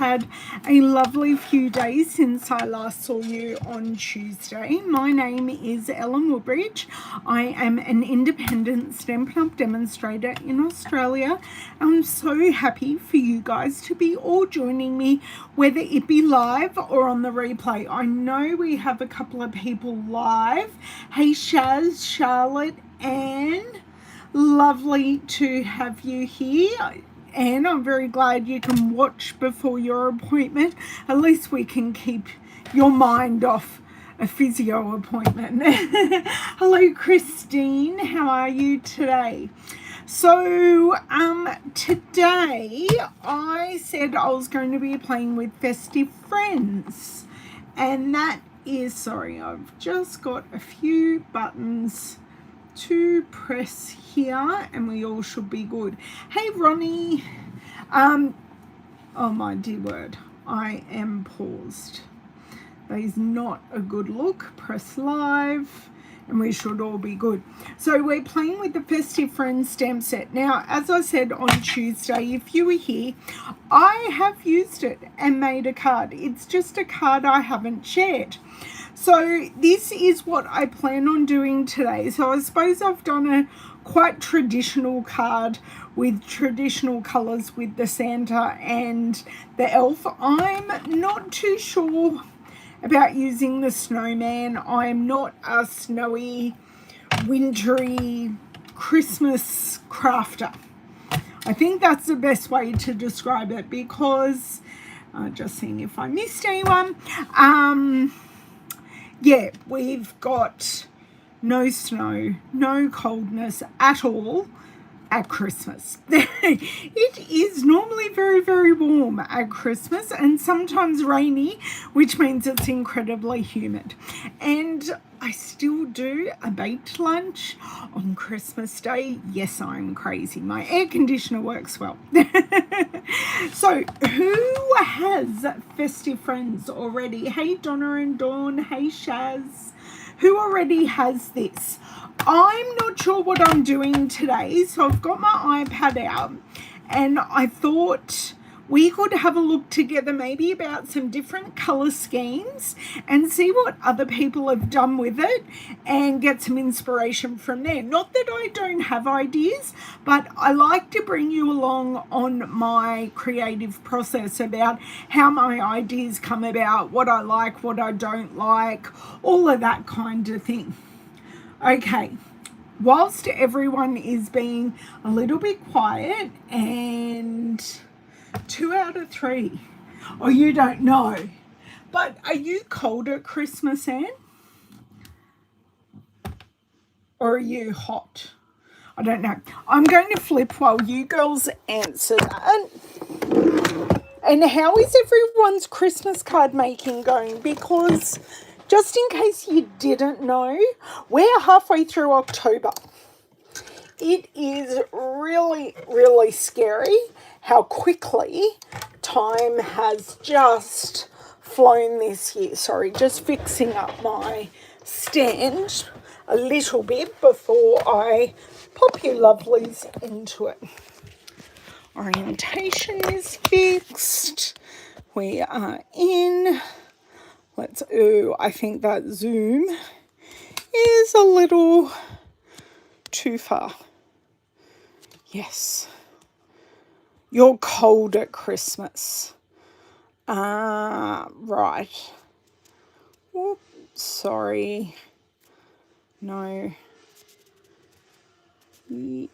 had a lovely few days since I last saw you on Tuesday. My name is Ellen Woodbridge. I am an independent Stampin' Up! Demonstrator in Australia. I'm so happy for you guys to be all joining me, whether it be live or on the replay. I know we have a couple of people live. Hey Shaz, Charlotte, Anne. Lovely to have you here. And I'm very glad you can watch before your appointment. At least we can keep your mind off a physio appointment. Hello, Christine. How are you today? So, today I said I was going to be playing with Festive Friends. And that is, sorry, I've just got a few buttons to press here and we all should be good. Hey Ronnie, oh my dear word, I am paused. That is not a good look. Press live and we should all be good. So we're playing with the Festive Friends stamp set. Now, as I said on Tuesday, if you were here, I have used it and made a card. It's just a card I haven't shared. So this is what I plan on doing today. So I suppose I've done a quite traditional card with traditional colours with the Santa and the elf. I'm not too sure about using the snowman. I'm not a snowy, wintry Christmas crafter. I think that's the best way to describe it because, just seeing if I missed anyone, yeah, we've got no snow, no coldness at all at Christmas. It is normally very, very warm at Christmas and sometimes rainy, which means it's incredibly humid. And I still do a baked lunch on Christmas Day. Yes, I'm crazy. My air conditioner works well. So, who has Festive Friends already? Hey, Donna and Dawn. Hey, Shaz. Who already has this? I'm not sure what I'm doing today, so I've got my iPad out and I thought we could have a look together maybe about some different color schemes and see what other people have done with it and get some inspiration from there. Not that I don't have ideas, but I like to bring you along on my creative process about how my ideas come about, what I like, what I don't like, all of that kind of thing. Okay, whilst everyone is being a little bit quiet and 2 out of 3. Oh, you don't know. But are you cold at Christmas, Anne? Or are you hot? I don't know. I'm going to flip while you girls answer that. And how is everyone's Christmas card making going? Because just in case you didn't know, we're halfway through October. It is really, really scary how quickly time has just flown this year. Sorry, just fixing up my stand a little bit before I pop you lovelies into it. Orientation is fixed. We are in. I think that zoom is a little too far. Yes. You're cold at Christmas. Right. Whoop, sorry. No. Do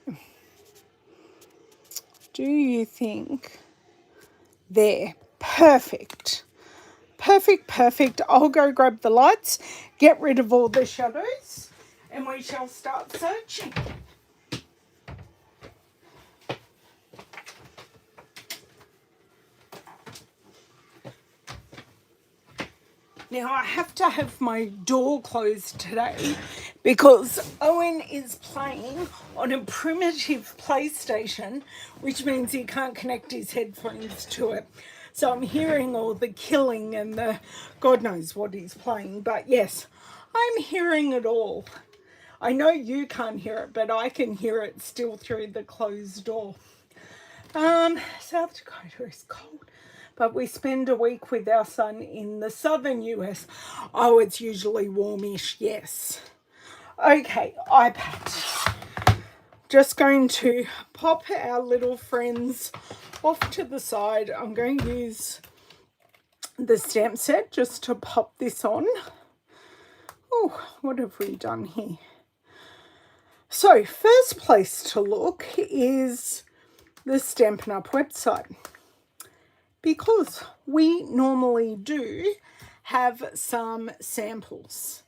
you think? There. Perfect. Perfect. I'll go grab the lights, get rid of all the shadows, and we shall start searching. Now, I have to have my door closed today because Owen is playing on a primitive PlayStation, which means he can't connect his headphones to it. So I'm hearing all the killing and the God knows what he's playing. But yes, I'm hearing it all. I know you can't hear it, but I can hear it still through the closed door. South Dakota is cold. but we spend a week with our son in the southern US. Oh, it's usually warmish, yes. Okay, iPad. Just going to pop our little friends off to the side. I'm going to use the stamp set just to pop this on. Oh, what have we done here? So, first place to look is the Stampin' Up website, because we normally do have some samples.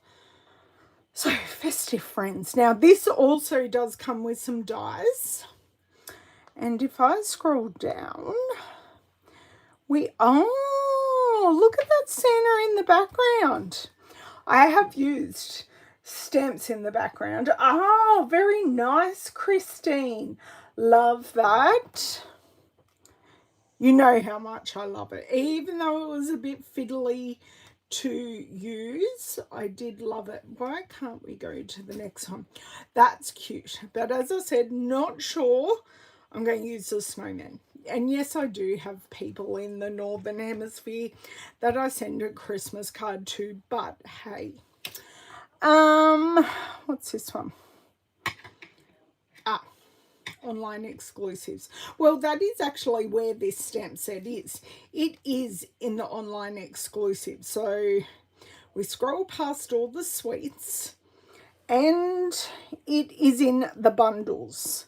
So, Festive Friends. Now, this also does come with some dies. And if I scroll down, oh, look at that Santa in the background. I have used stamps in the background. Oh, very nice, Christine. Love that. You know how much I love it. Even though it was a bit fiddly to use, I did love it. Why can't we go to the next one? That's cute. But as I said, not sure I'm going to use the snowman. And yes, I do have people in the Northern Hemisphere that I send a Christmas card to, but hey. What's this one? Online exclusives. Well, that is actually where this stamp set is. It is in the online exclusive. So we scroll past all the sweets and it is in the bundles.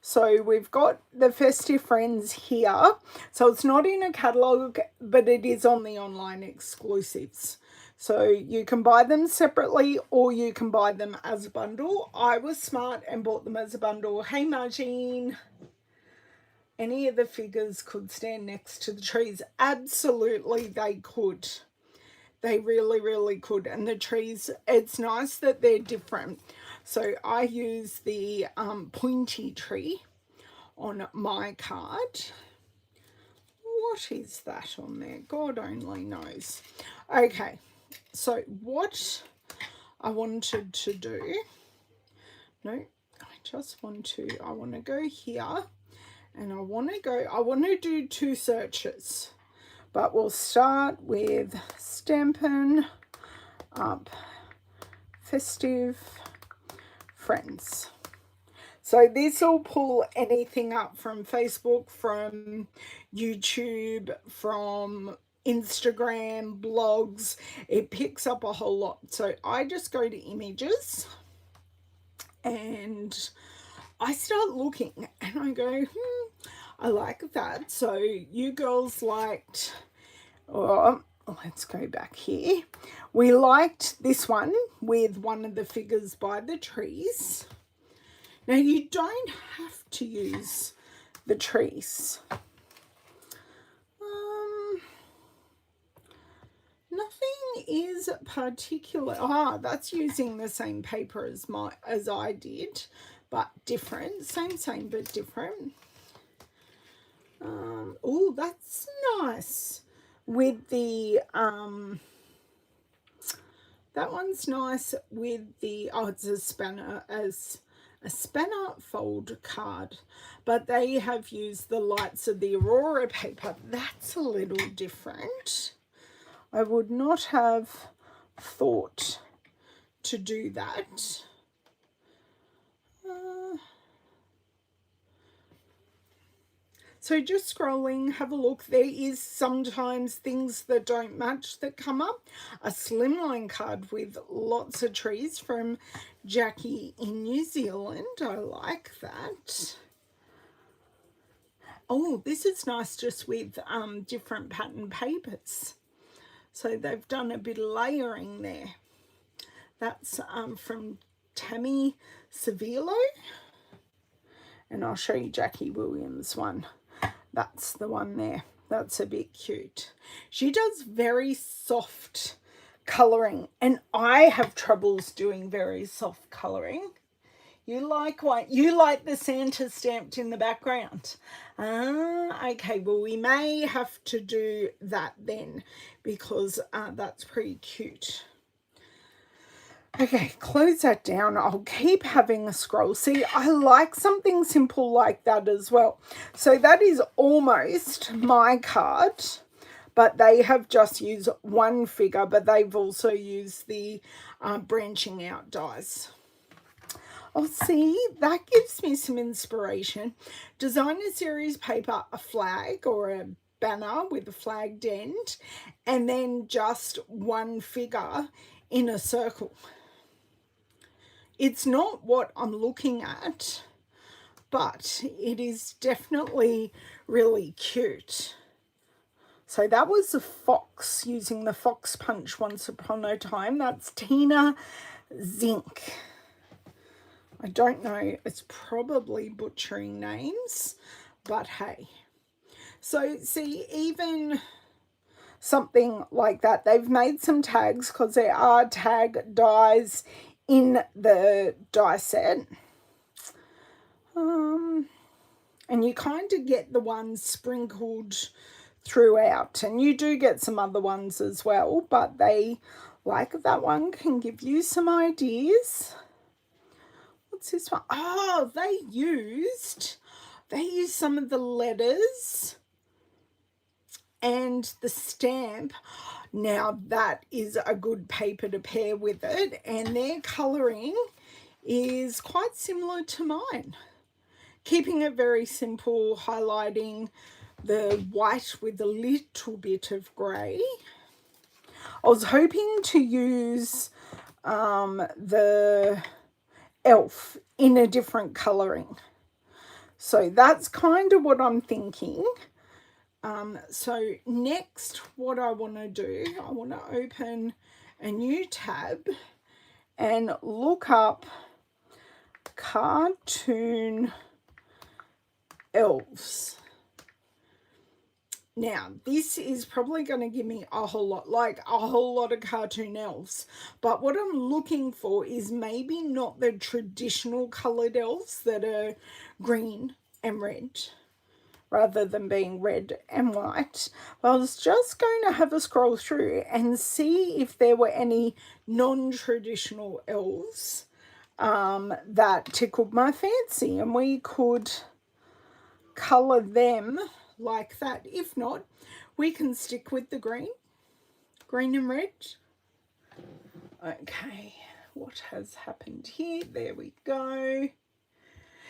So we've got the Festive Friends here. So it's not in a catalogue, but it is on the online exclusives. So you can buy them separately or you can buy them as a bundle. I was smart and bought them as a bundle. Hey, Margine. Any of the figures could stand next to the trees. Absolutely, they could. They really, really could. And the trees, it's nice that they're different. So I use the pointy tree on my card. What is that on there? God only knows. Okay, so what I wanted to do, I want to go here and I want to do two searches. But we'll start with Stampin' Up Festive Friends. So this will pull anything up from Facebook, from YouTube, from Instagram, blogs. It picks up a whole lot. So I just go to images and I start looking and I go, I like that. So you girls liked, let's go back here. We liked this one with one of the figures by the trees. Now you don't have to use the trees. Nothing is particular. That's using the same paper as I did, but different. Same, but different. Oh, that's nice. With the that one's nice with the it's a spanner fold card, but they have used the lights of the Aurora paper. That's a little different. I would not have thought to do that. So just scrolling, have a look. There is sometimes things that don't match that come up. A slimline card with lots of trees from Jackie in New Zealand. I like that. Oh, this is nice just with different pattern papers. So they've done a bit of layering there. That's from Tammy Sevilo. And I'll show you Jackie Williams' one. That's the one there. That's a bit cute. She does very soft colouring, and I have troubles doing very soft colouring. You like what? You like the Santa stamped in the background. Okay, well, we may have to do that then, because that's pretty cute. Okay, close that down. I'll keep having a scroll. See, I like something simple like that as well. So that is almost my card. but they have just used one figure, but they've also used the branching out dies. Oh, see, that gives me some inspiration. Design a series paper, a flag or a banner with a flagged end, and then just one figure in a circle. It's not what I'm looking at, but it is definitely really cute. So that was the fox, using the fox punch once upon a time. That's Tina Zink. I don't know, it's probably butchering names, but hey. So see, even something like that, they've made some tags because there are tag dies in the die set. And you kind of get the ones sprinkled throughout, and you do get some other ones as well, but they, like that one, can give you some ideas. What's this one? Oh, they used some of the letters and the stamp. Now that is a good paper to pair with it, and their colouring is quite similar to mine. Keeping it very simple, highlighting the white with a little bit of grey. I was hoping to use the elf in a different colouring. So that's kind of what I'm thinking. So next, what I want to do, I want to open a new tab and look up cartoon elves. Now, this is probably going to give me a whole lot of cartoon elves. But what I'm looking for is maybe not the traditional coloured elves that are green and red, rather than being red and white. But I was just going to have a scroll through and see if there were any non-traditional elves that tickled my fancy, and we could colour them like that. If not, we can stick with the green and red. Okay, what has happened here? There we go.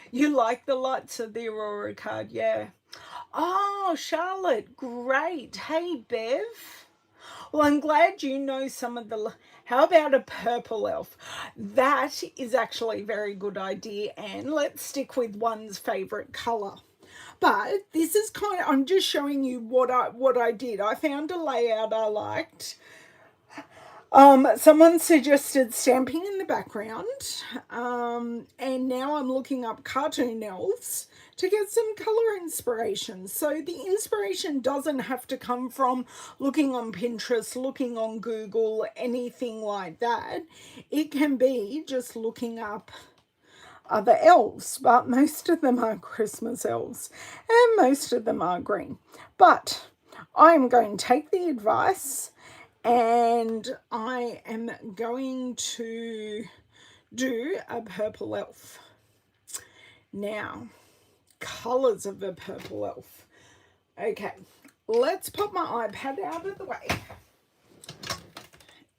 You like the lights of the Aurora card? Yeah. Oh, Charlotte, great. Hey, Bev. Well, I'm glad you know some of the... How about a purple elf? That is actually a very good idea, and let's stick with one's favourite colour. But this is kind of... I'm just showing you what I did. I found a layout I liked. Someone suggested stamping in the background, and now I'm looking up cartoon elves to get some colour inspiration. So the inspiration doesn't have to come from looking on Pinterest, looking on Google, anything like that. It can be just looking up other elves, but most of them are Christmas elves, and most of them are green. But I'm going to take the advice, and I am going to do a purple elf. Now, colours of a purple elf. Okay, let's pop my iPad out of the way.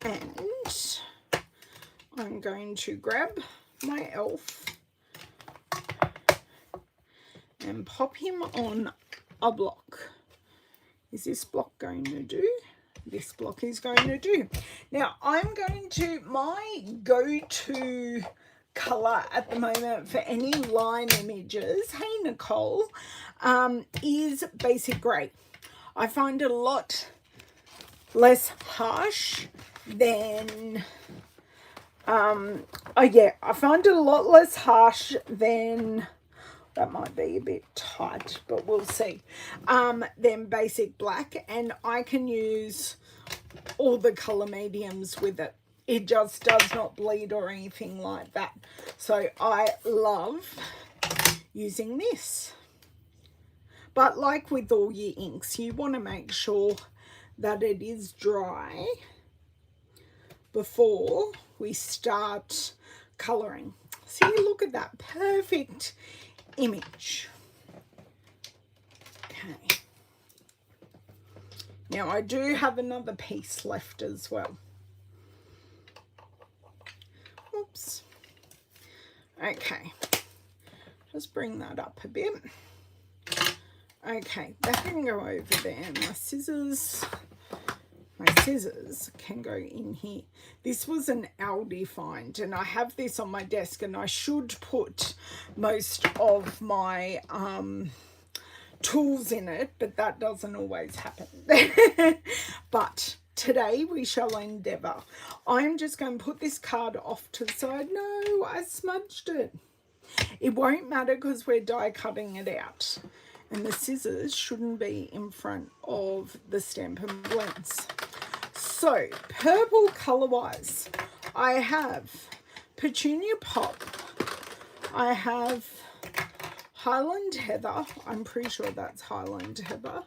And I'm going to grab my elf and pop him on a block. Is this block going to do? This block is going to do. Now, I'm going to, my go-to colour at the moment for any line images, hey Nicole, is basic grey. I find it a lot less harsh than, I find it a lot less harsh than, that might be a bit tight, but we'll see, than basic black, and I can use all the colour mediums with it. It just does not bleed or anything like that. So I love using this. But like with all your inks, you want to make sure that it is dry before we start colouring. See, look at that perfect image. Okay. Now I do have another piece left as well. Oops. Okay, just bring that up a bit. Okay, that can go over there. My scissors can go in here. This was an Aldi find, and I have this on my desk, and I should put most of my tools in it, but that doesn't always happen. But today we shall endeavour. I'm just going to put this card off to the side. No, I smudged it. It won't matter because we're die cutting it out. And the scissors shouldn't be in front of the Stampin' blends. So, purple colour-wise, I have Petunia Pop. I have Highland Heather. I'm pretty sure that's Highland Heather.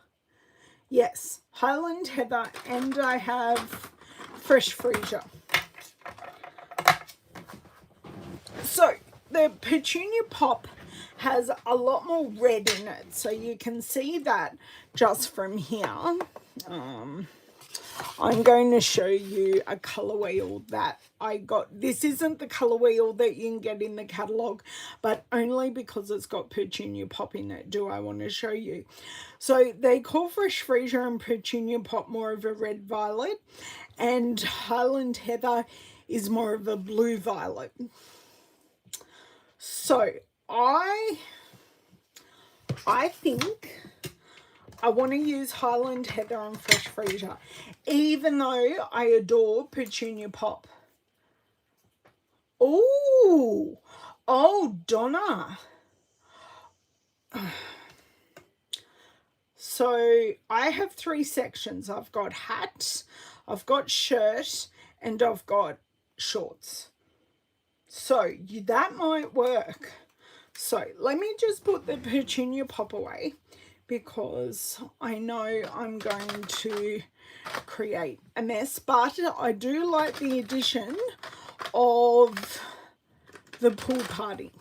Yes, Highland Heather. And I have Fresh Freesia. So, the Petunia Pop has a lot more red in it, so you can see that just from here. I'm going to show you a colour wheel that I got. This isn't the colour wheel that you can get in the catalogue, but only because it's got Petunia Pop in it do I want to show you. So they call Fresh Freesia and Petunia Pop more of a red violet, and Highland Heather is more of a blue violet. So I think I want to use Highland Heather and Fresh Freesia, even though I adore Petunia Pop. Oh, Donna. So I have 3 sections. I've got hat, I've got shirt, and I've got shorts. So that might work. So let me just put the Petunia Pop away, because I know I'm going to create a mess, but I do like the addition of the pool party.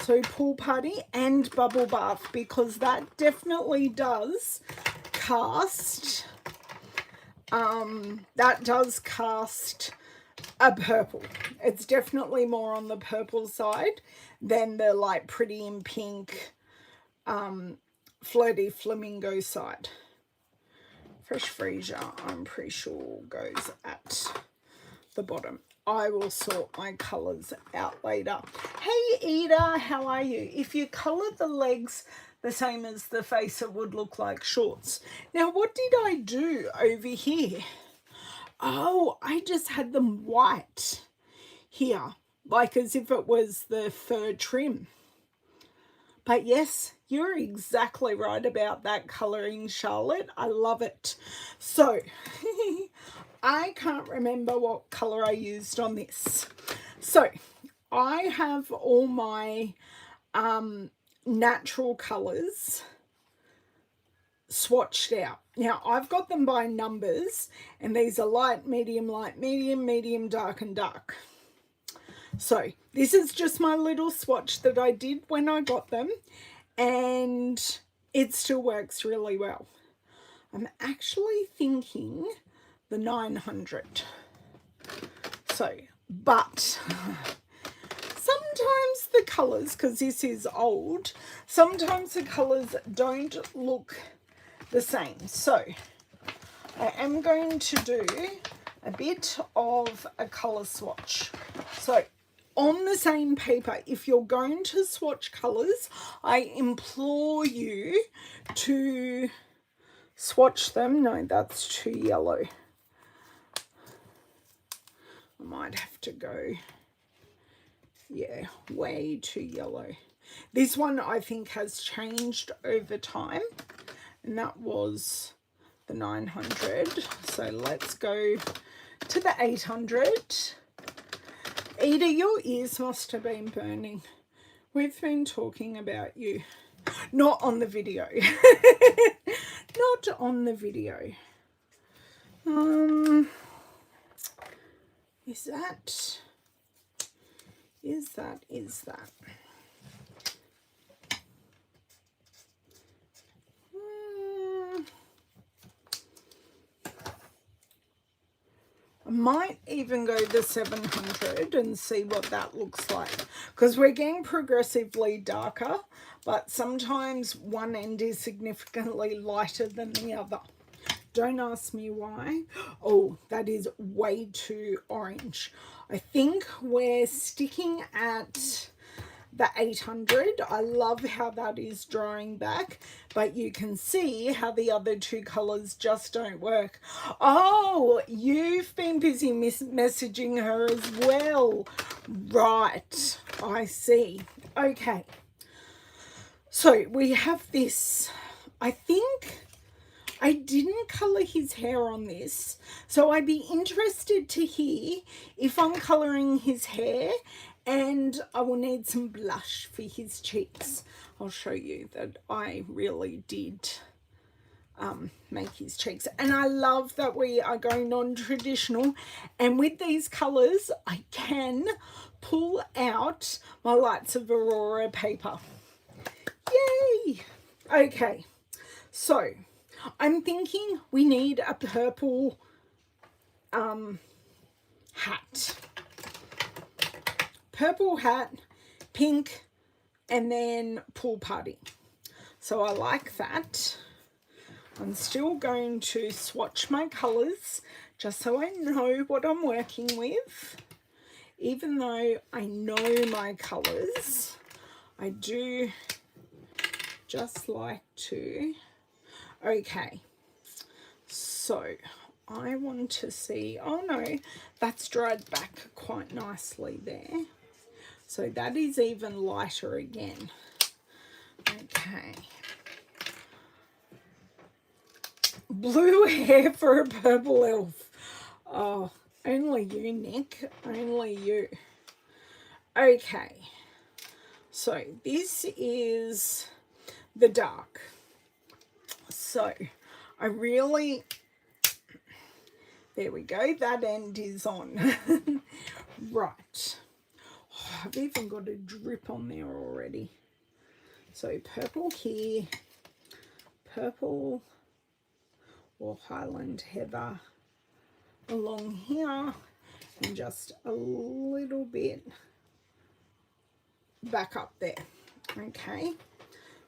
So pool party and bubble bath, because that definitely does cast, a purple. It's definitely more on the purple side than the like pretty in pink flirty flamingo side. Fresh Freesia, I'm pretty sure, goes at the bottom. I will sort my colours out later. Hey Ida, how are you? If you coloured the legs the same as the face, it would look like shorts. Now, what did I do over here? Oh, I just had them white here, like as if it was the fur trim. But yes, you're exactly right about that colouring, Charlotte. I love it. So, I can't remember what colour I used on this. So, I have all my natural colours swatched out. Now, I've got them by numbers, and these are light, medium, dark, and dark. So this is just my little swatch that I did when I got them, and it still works really well. I'm actually thinking the 900. So, but sometimes the colours, because this is old, sometimes the colours don't look the same. So I am going to do a bit of a colour swatch. So on the same paper, if you're going to swatch colours, I implore you to swatch them. No, that's too yellow. I might have to go, yeah, way too yellow. This one I think has changed over time, and that was the 900. So let's go to the 800. Ida, your ears must have been burning. We've been talking about you. Not on the video. Not on the video. Is that? Might even go the 700 and see what that looks like, because we're getting progressively darker, but sometimes one end is significantly lighter than the other. Don't ask me why. Oh, that is way too orange. I think we're sticking at the 800. I love how that is drawing back, but you can see how the other two colors just don't work. Oh, you've been busy messaging her as well. Right, I see. Okay, so we have this. I think I didn't color his hair on this, so I'd be interested to hear if I'm coloring his hair, and I will need some blush for his cheeks. I'll show you that I really did make his cheeks. And I love that we are going non-traditional, and with these colors I can pull out my Lights of Aurora paper. Yay! Okay, so I'm thinking we need a purple hat. Purple hat, pink, and then pool party. So I like that. I'm still going to swatch my colours just so I know what I'm working with. Even though I know my colours, I do just like to. Okay, so I want to see, oh no, that's dried back quite nicely there. So that is even lighter again. Okay. Blue hair for a purple elf. Oh, only you, Nick. Only you. Okay. So this is the dark. So I really... There we go. That end is on. Right. Oh, I've even got a drip on there already. So purple here, purple or Highland Heather along here, and just a little bit back up there. Okay,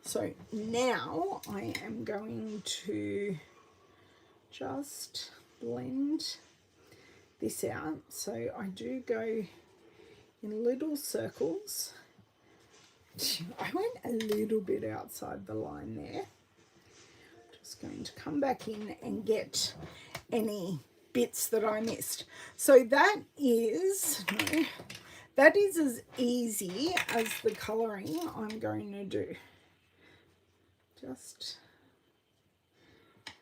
so now I am going to just blend this out. So I do go in little circles. I went a little bit outside the line there. Just going to come back in and get any bits that I missed. So that is, no, that is as easy as the colouring I'm going to do. Just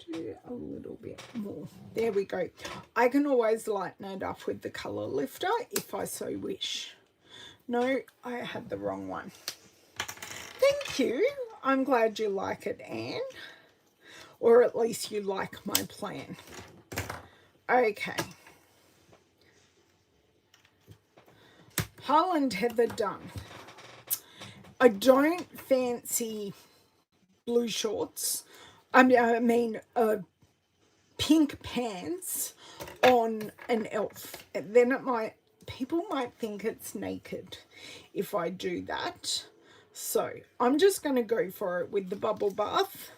do a little bit more. There we go. I can always lighten it up with the colour lifter if I so wish. No, I had the wrong one. Thank you. I'm glad you like it, Anne. Or at least you like my plan. Okay. Highland Heather done. I don't fancy blue shorts. I mean pink pants on an elf. Then it might, people might think it's naked if I do that. So I'm just going to go for it with the bubble bath.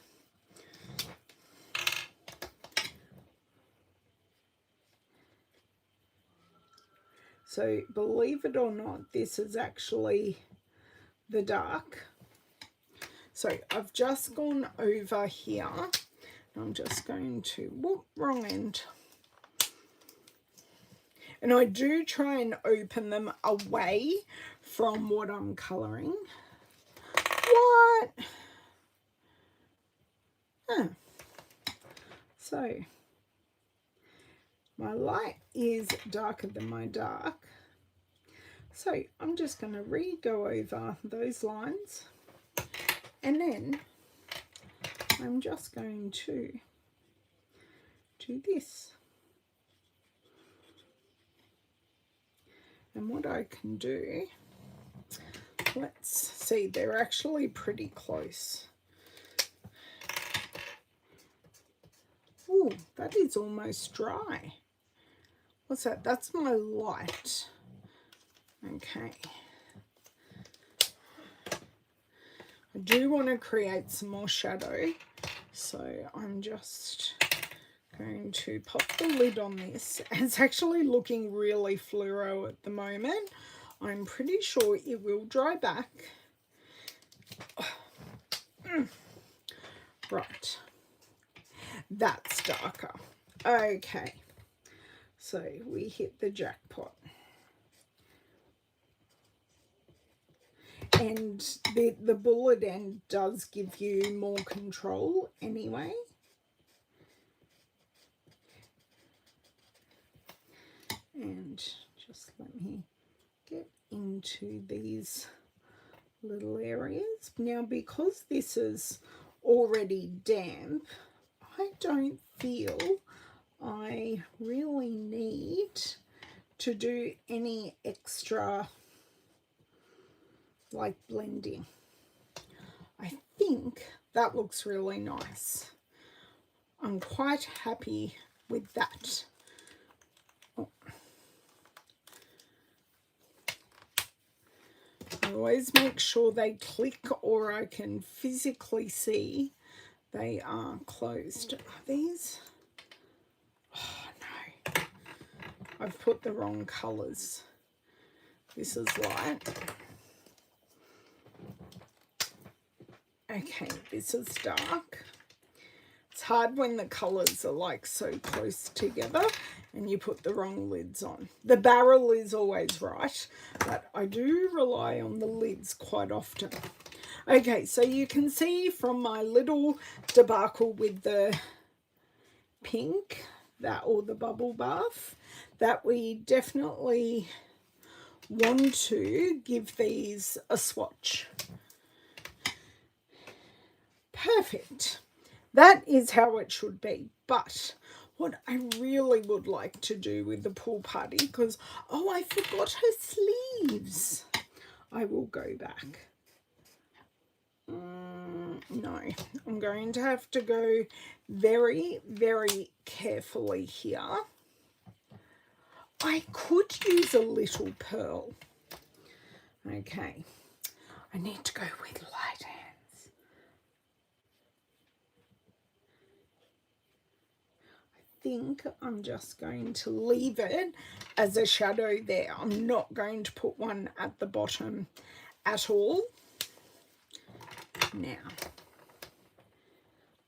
So believe it or not, this is actually the dark. So I've just gone over here. I'm just going to, whoop, wrong end. And I do try and open them away from what I'm colouring. What? Huh. So my light is darker than my dark. So I'm just going to re-go over those lines. And then I'm just going to do this. And what I can do, let's see, they're actually pretty close. Ooh, that is almost dry. What's that? That's my light. Okay. I do want to create some more shadow, so I'm just going to pop the lid on this. It's actually looking really fluoro at the moment. I'm pretty sure it will dry back. Right. That's darker. Okay. So we hit the jackpot. And the bullet end does give you more control anyway. And just let me get into these little areas. Now, because this is already damp, I don't feel I really need to do any extra like blending. I think that looks really nice. I'm quite happy with that. Oh. I always make sure they click or I can physically see they are closed. Are these? Oh no, I've put the wrong colours. This is light. Okay, this is dark. It's hard when the colours are like so close together and you put the wrong lids on. The barrel is always right, but I do rely on the lids quite often. Okay, so you can see from my little debacle with the pink, that or the bubble bath, that we definitely want to give these a swatch. Perfect. That is how it should be. But what I really would like to do with the pool party, because, oh, I forgot her sleeves. I will go back. No, I'm going to have to go very, very carefully here. I could use a little pearl. Okay, I need to go with light hands. I think I'm just going to leave it as a shadow there. I'm not going to put one at the bottom at all. Now,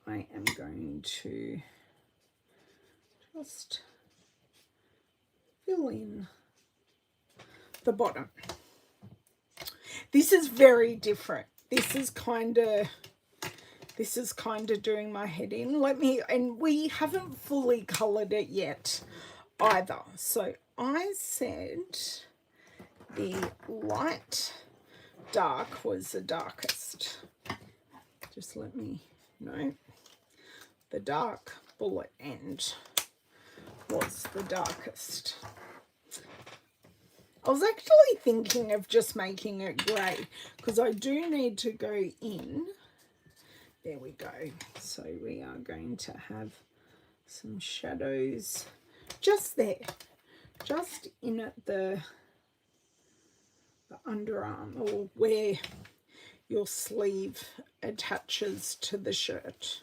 I am going to just fill in the bottom. This is very different. This is kind of doing my head in. And we haven't fully colored it yet either. So I said the light dark was the darkest. Just let me know. The dark bullet end was the darkest. I was actually thinking of just making it grey because I do need to go in. There we go. So we are going to have some shadows just there, just in at the underarm or where your sleeve attaches to the shirt.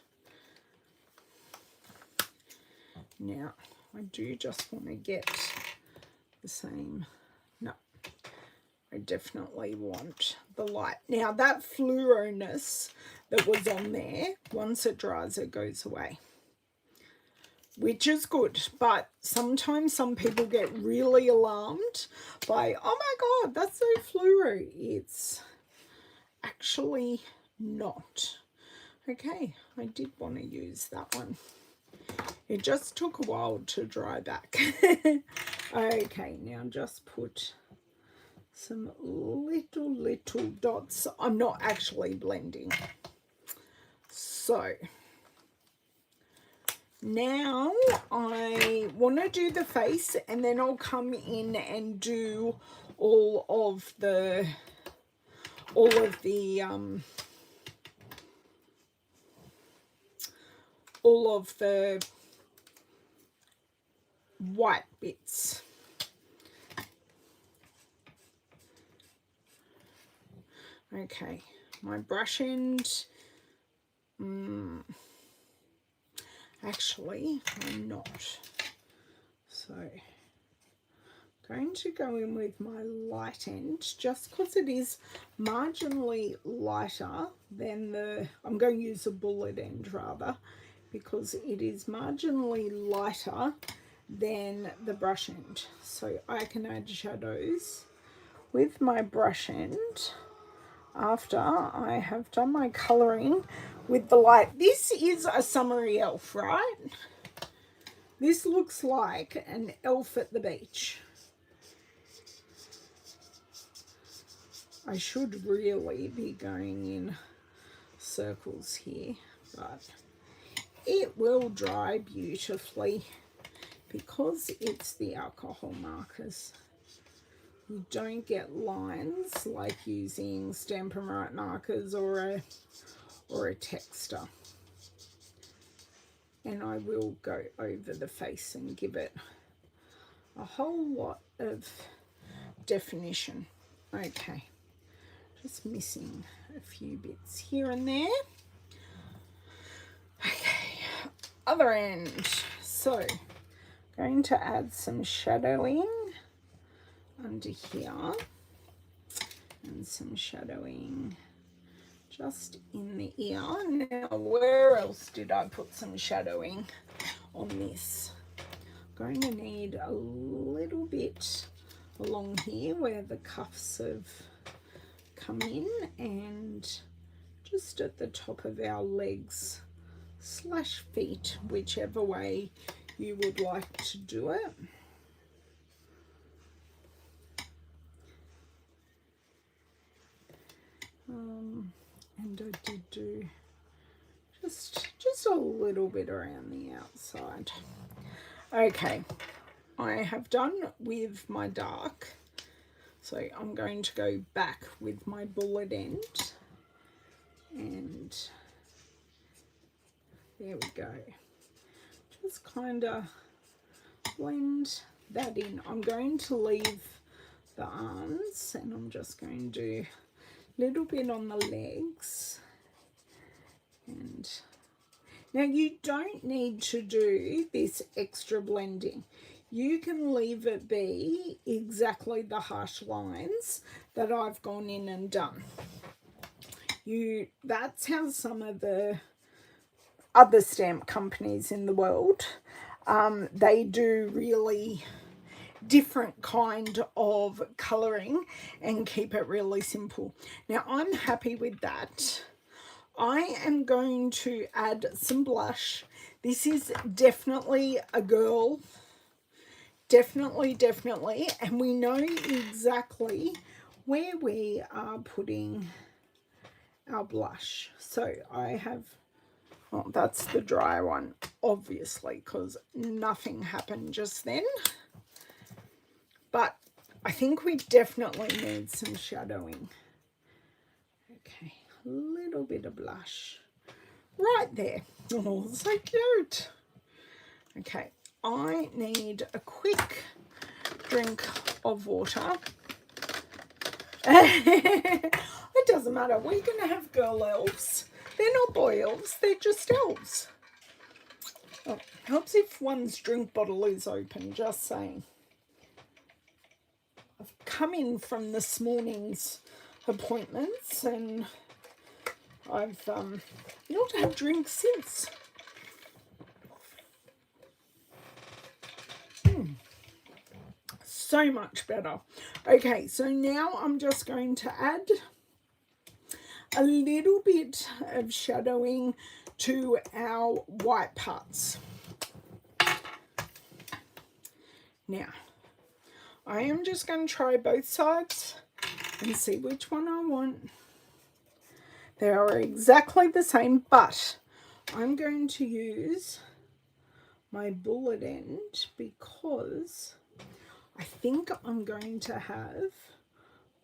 Now, I do just want to get the same. No, I definitely want the light. Now, that fluoroness that was on there, once it dries, it goes away, which is good. But sometimes some people get really alarmed by, oh my God, that's so fluoro. It's actually not. Okay, I did want to use that one. It just took a while to dry back. Okay, now just put some little dots. I'm not actually blending. So now I want to do the face, and then I'll come in and do all of the white bits. Okay, my brush end, actually I'm not, so going to go in with my light end just because it is marginally lighter than the, I'm going to use a bullet end rather, because it is marginally lighter than the brush end. So I can add shadows with my brush end after I have done my colouring with the light. This is a summery elf, right? This looks like an elf at the beach. I should really be going in circles here, but it will dry beautifully because it's the alcohol markers. You don't get lines like using Stampin' Right markers or a texter. And I will go over the face and give it a whole lot of definition. Okay, just missing a few bits here and there. Okay, other end. So, going to add some shadowing under here and some shadowing just in the ear. Now, where else did I put some shadowing on this? I'm going to need a little bit along here where the cuffs have come in, and just at the top of our legs / feet, whichever way you would like to do it. And I did do just a little bit around the outside. Okay, I have done with my dark, so I'm going to go back with my bullet end, and there we go. Just kind of blend that in. I'm going to leave the arms, and I'm just going to do a little bit on the legs. And now you don't need to do this extra blending. You can leave it be exactly the harsh lines that I've gone in and done. That's how some of the other stamp companies in the world, they do really different kind of colouring and keep it really simple. Now I'm happy with that. I am going to add some blush. This is definitely a girl. Definitely. And we know exactly where we are putting our blush. So I have, well, that's the dry one, obviously, because nothing happened just then. But I think we definitely need some shadowing. Okay. A little bit of blush right there. Oh, so cute. Okay, I need a quick drink of water. It doesn't matter, we're gonna have girl elves. They're not boy elves, they're just elves. Oh, helps if one's drink bottle is open, just saying. I've come in from this morning's appointments and I've not had drinks since. So much better. Okay, so now I'm just going to add a little bit of shadowing to our white parts. Now, I am just going to try both sides and see which one I want. They are exactly the same, but I'm going to use my bullet end because I think I'm going to have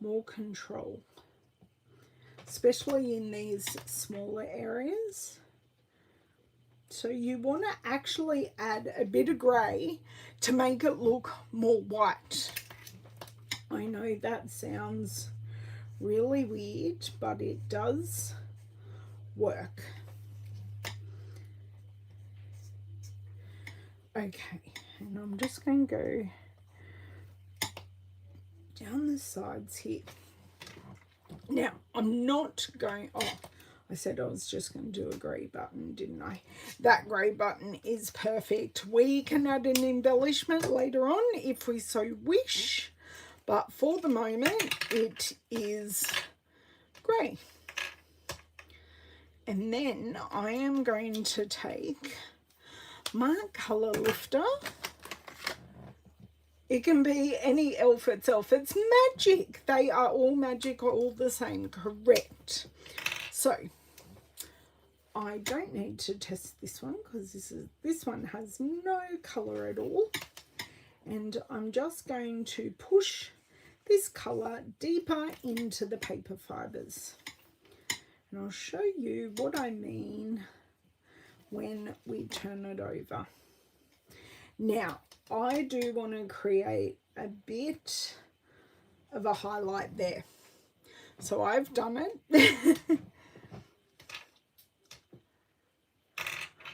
more control, especially in these smaller areas. So you want to actually add a bit of grey to make it look more white. I know that sounds really weird, but it does work. Okay, and I'm just going to go down the sides here. Now, I'm not going, oh, I said I was just going to do a grey button, didn't I? That grey button is perfect. We can add an embellishment later on if we so wish, but for the moment, it is grey. And then I am going to take my colour lifter. It can be any elf itself. It's magic. They are all magic, all the same, correct. So I don't need to test this one because this one has no colour at all. And I'm just going to push this colour deeper into the paper fibres. And I'll show you what I mean when we turn it over. Now, I do want to create a bit of a highlight there. So I've done it.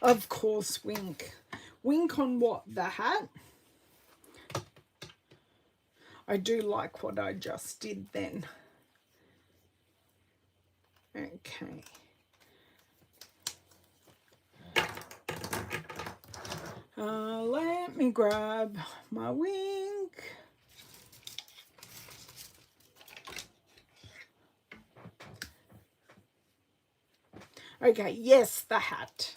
Of course, wink. Wink on what? The hat? I do like what I just did then. Okay. Let me grab my wink. Okay, yes, the hat.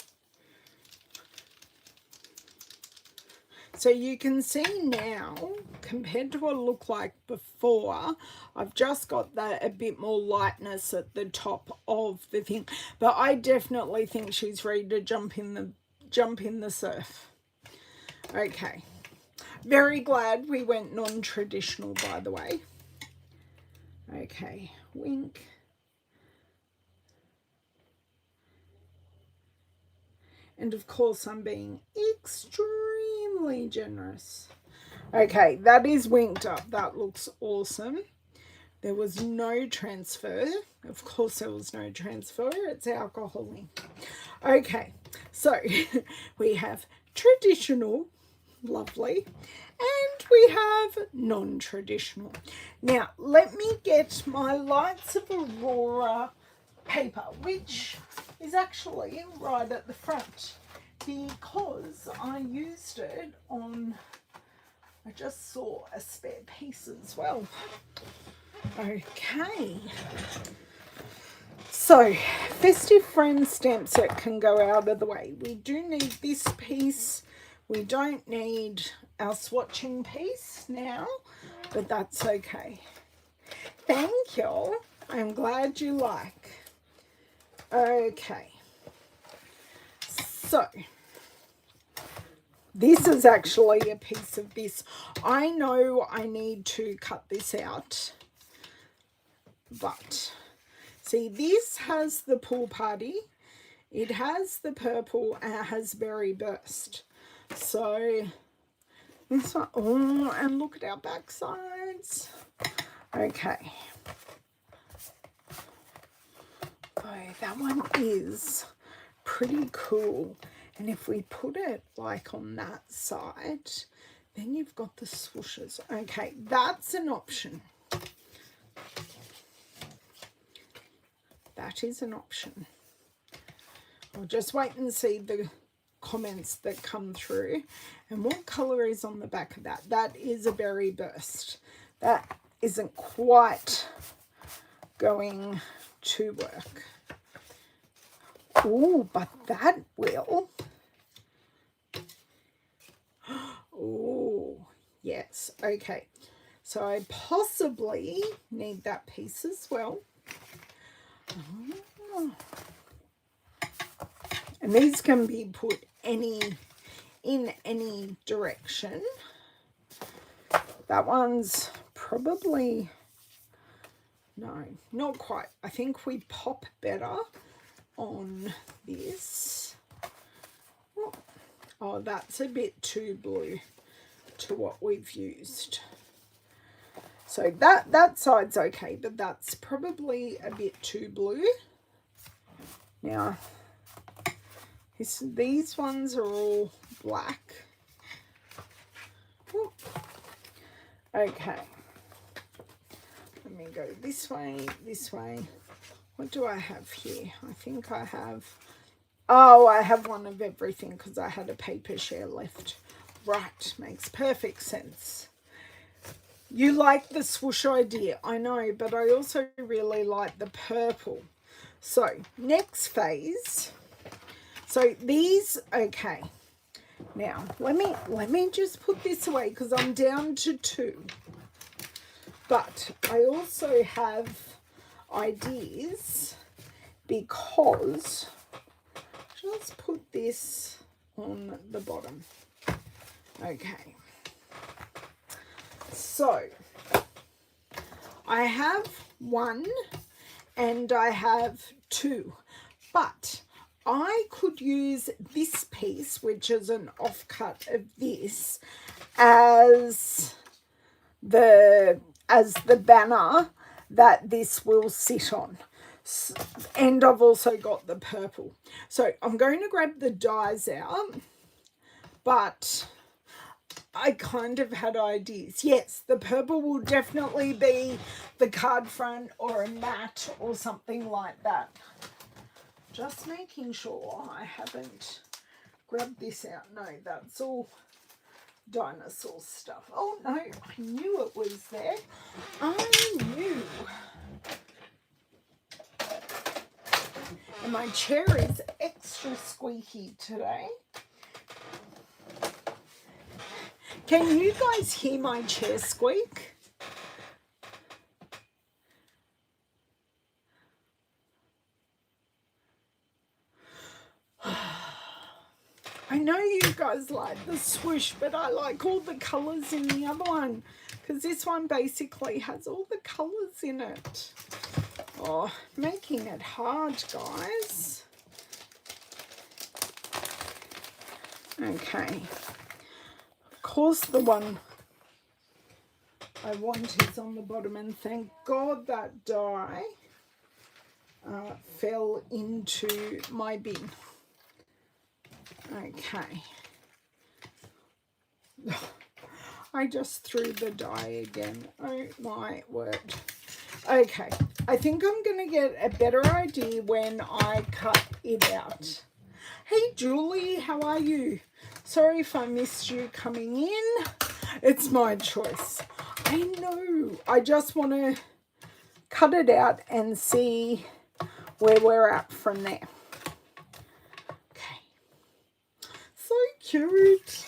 So you can see now, compared to what it looked like before, I've just got that a bit more lightness at the top of the thing. But I definitely think she's ready to jump in the surf. Okay, very glad we went non-traditional, by the way. Okay, wink. And of course I'm being extremely generous. Okay, that is winked up. That looks awesome. There was no transfer. Of course there was no transfer. It's alcohol ink. Okay, so we have traditional, lovely, and we have non-traditional. Now, let me get my Lights of Aurora paper, which is actually right at the front, because I used it on, I just saw a spare piece as well. Okay, so Festive Friends stamp set can go out of the way. We do need this piece. We don't need our swatching piece now, but that's okay. Thank you. I'm glad you like. Okay. So this is actually a piece of this. I know I need to cut this out, but see, this has the pool party, it has the purple, and it has berry burst. So this one, oh, and look at our back sides. Okay. Oh, that one is pretty cool. And if we put it like on that side, then you've got the swooshes. Okay, that's an option. That is an option. I'll just wait and see the comments that come through. And what colour is on the back of that? That is a berry burst. That isn't quite going to work. Oh, but that will. Oh, yes. Okay. So I possibly need that piece as well. Oh. And these can be put in any direction. That one's probably, no, not quite. I think we pop better on this. Oh, that's a bit too blue to what we've used. So that side's okay, but that's probably a bit too blue. Now, these ones are all black. Ooh. Okay. Let me go this way, this way. What do I have here? I think I have... Oh, I have one of everything because I had a paper share left. Right, makes perfect sense. You like the swoosh idea, I know, but I also really like the purple. So, next phase. So these, okay. Now, let me just put this away because I'm down to 2. But I also have ideas because just put this on the bottom. Okay. So I have 1 and I have 2, but I could use this piece, which is an offcut of this, as the banner that this will sit on. And I've also got the purple. So I'm going to grab the dies out, but I kind of had ideas. Yes, the purple will definitely be the card front or a mat or something like that. Just making sure I haven't grabbed this out. No, that's all dinosaur stuff. Oh no, I knew it was there. I knew. And my chair is extra squeaky today. Can you guys hear my chair squeak? I know you guys like the swoosh, but I like all the colours in the other one because this one basically has all the colours in it. Oh, making it hard, guys. Okay. Of course, the one I want is on the bottom, and thank God that die fell into my bin. Okay. I just threw the die again. Oh my word. Okay. I think I'm going to get a better idea when I cut it out. Hey Julie, how are you? Sorry if I missed you coming in. It's my choice. I know. I just want to cut it out and see where we're at from there. So cute.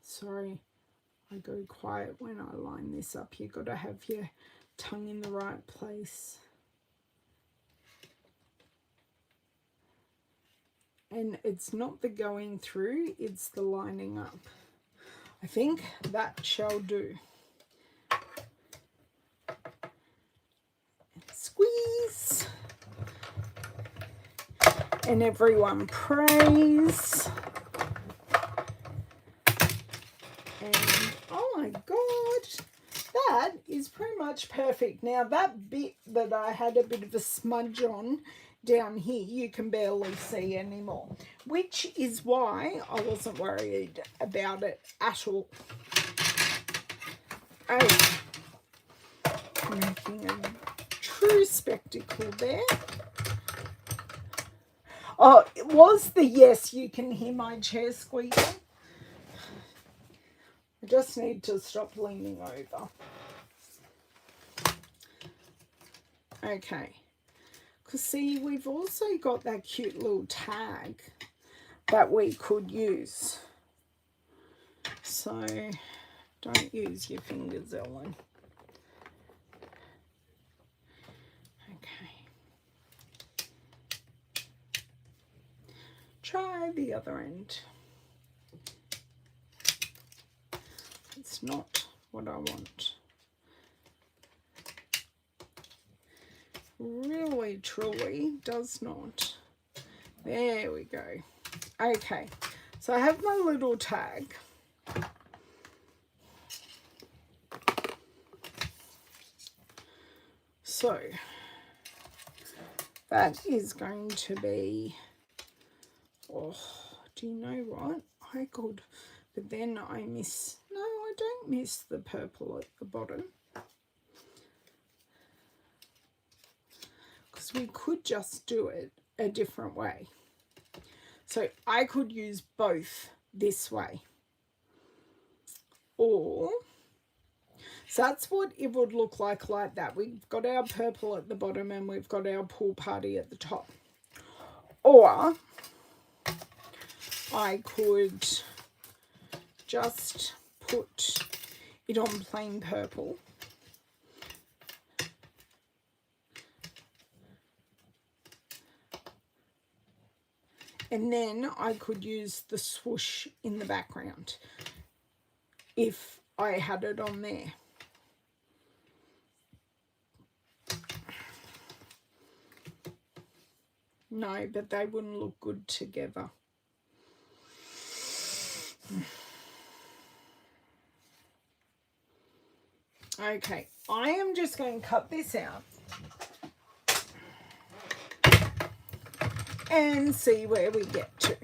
Sorry, I go quiet when I line this up. You've got to have your tongue in the right place. And it's not the going through, it's the lining up. I think that shall do. Squeeze. And everyone prays. And oh my God, that is pretty much perfect. Now that bit that I had a bit of a smudge on down here, you can barely see anymore, which is why I wasn't worried about it at all. Oh, making a true spectacle there. Oh, it was the yes, you can hear my chair squeaking. I just need to stop leaning over. Okay. Because see, we've also got that cute little tag that we could use. So, don't use your fingers, Ellen. Okay. Try the other end. It's not what I want. really truly does not. There we go. Okay, so I have my little tag. So that is going to be, oh, do you know what? I could, but then I miss, no, I don't miss the purple at the bottom. Because we could just do it a different way. So I could use both this way. Or, so that's what it would look like that. We've got our purple at the bottom and we've got our pool party at the top. Or I could just put it on plain purple. And then I could use the swoosh in the background if I had it on there. No, but they wouldn't look good together. Okay, I am just going to cut this out and see where we get to.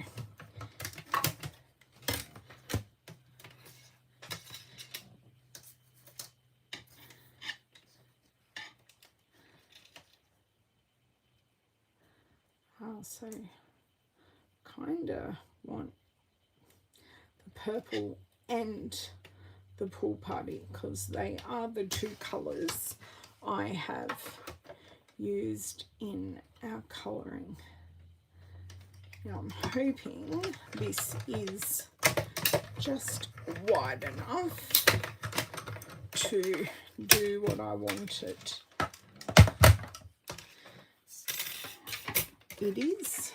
So kind of want the purple and the pool party because they are the two colours I have used in our colouring. Now I'm hoping this is just wide enough to do what I want it. It is.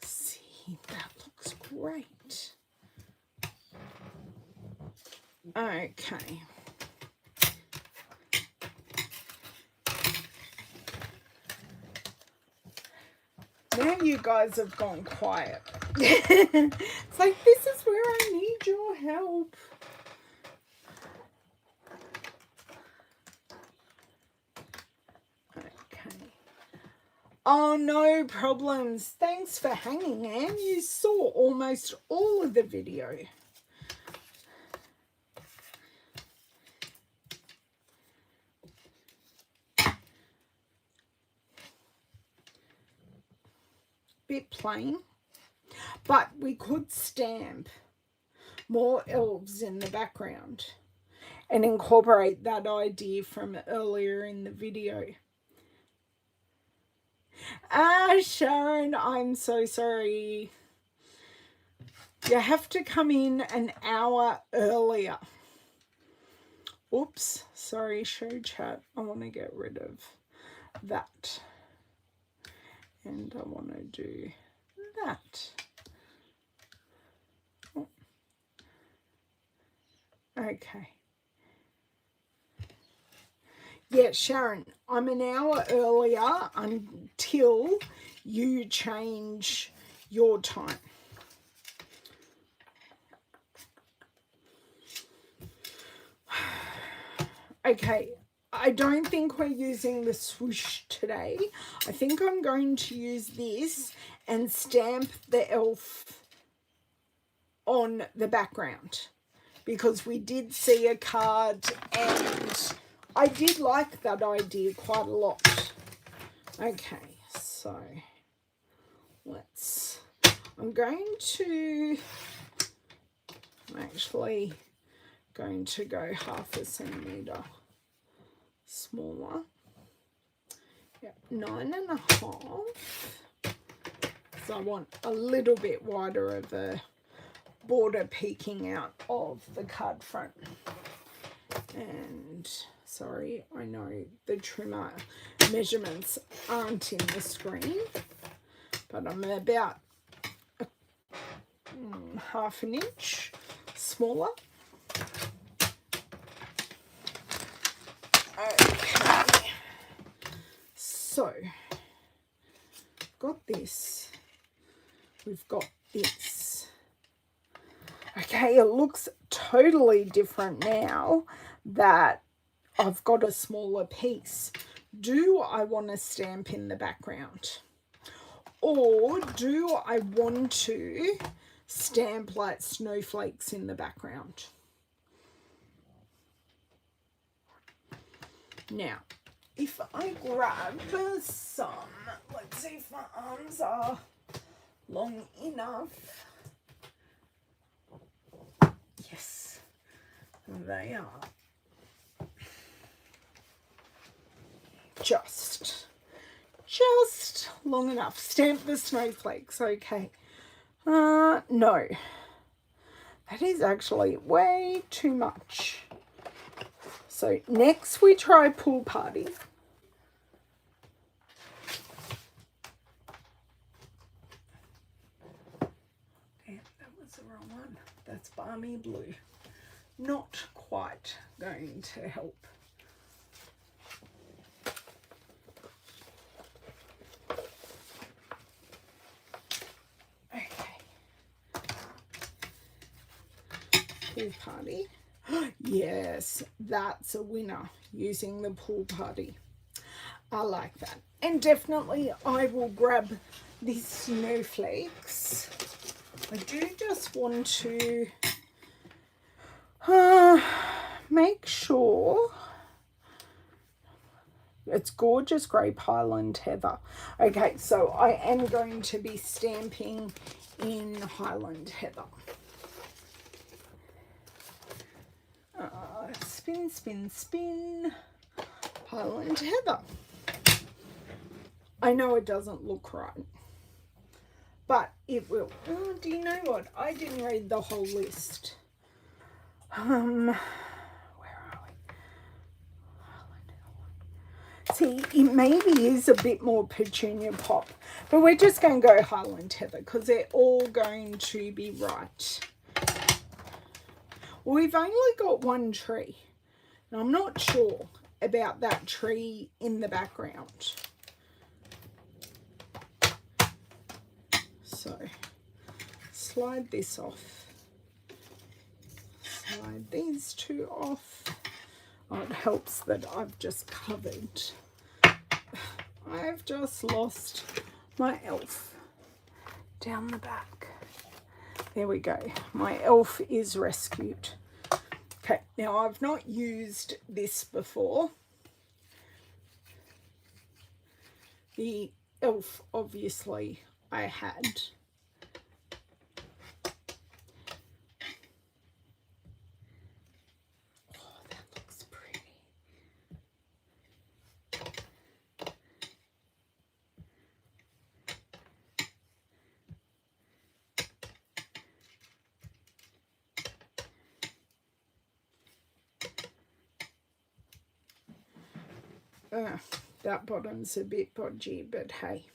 See, that looks great. Okay. Now you guys have gone quiet. It's like, this is where I need your help. Oh, no problems. Thanks for hanging, Anne. You saw almost all of the video. Bit plain, but we could stamp more elves in the background and incorporate that idea from earlier in the video. Ah, Sharon, I'm so sorry. You have to come in an hour earlier. Oops, sorry, show chat. I want to get rid of that. And I want to do that. Oh. Okay. Yeah, Sharon, I'm an hour earlier until you change your time. Okay, I don't think we're using the swoosh today. I think I'm going to use this and stamp the elf on the background because we did see a card and I did like that idea quite a lot. Okay, so I'm actually going to go 1/2 centimetre smaller. Yep, 9.5. So I want a little bit wider of a border peeking out of the card front. And sorry, I know the trimmer measurements aren't in the screen, but I'm about 1/2 inch smaller. Okay. So, got this. We've got this. Okay, it looks totally different now that I've got a smaller piece. Do I want to stamp in the background? Or do I want to stamp like snowflakes in the background? Now, if I grab some, let's see if my arms are long enough. Yes, they are. Just long enough. Stamp the snowflakes, okay. No, that is actually way too much. So next we try pool party. Yeah, that was the wrong one. That's balmy blue. Not quite going to help. Pool party. Yes, that's a winner, using the pool party. I like that. And definitely I will grab these snowflakes. I do just want to make sure it's gorgeous grape Highland heather. Okay, so I am going to be stamping in Highland heather. Spin, spin, spin. Highland heather. I know it doesn't look right, but it will. Oh, do you know what? I didn't read the whole list. Where are we? See, it maybe is a bit more petunia pop, but we're just going to go Highland heather because they're all going to be right. We've only got one tree, and I'm not sure about that tree in the background. So, slide this off. Slide these two off. Oh, it helps that I've just covered. I've just lost my elf down the back. There we go. My elf is rescued. Okay, now I've not used this before. The elf, obviously, I had. Oh, that looks pretty. That bottom's a bit bodgy, but hey.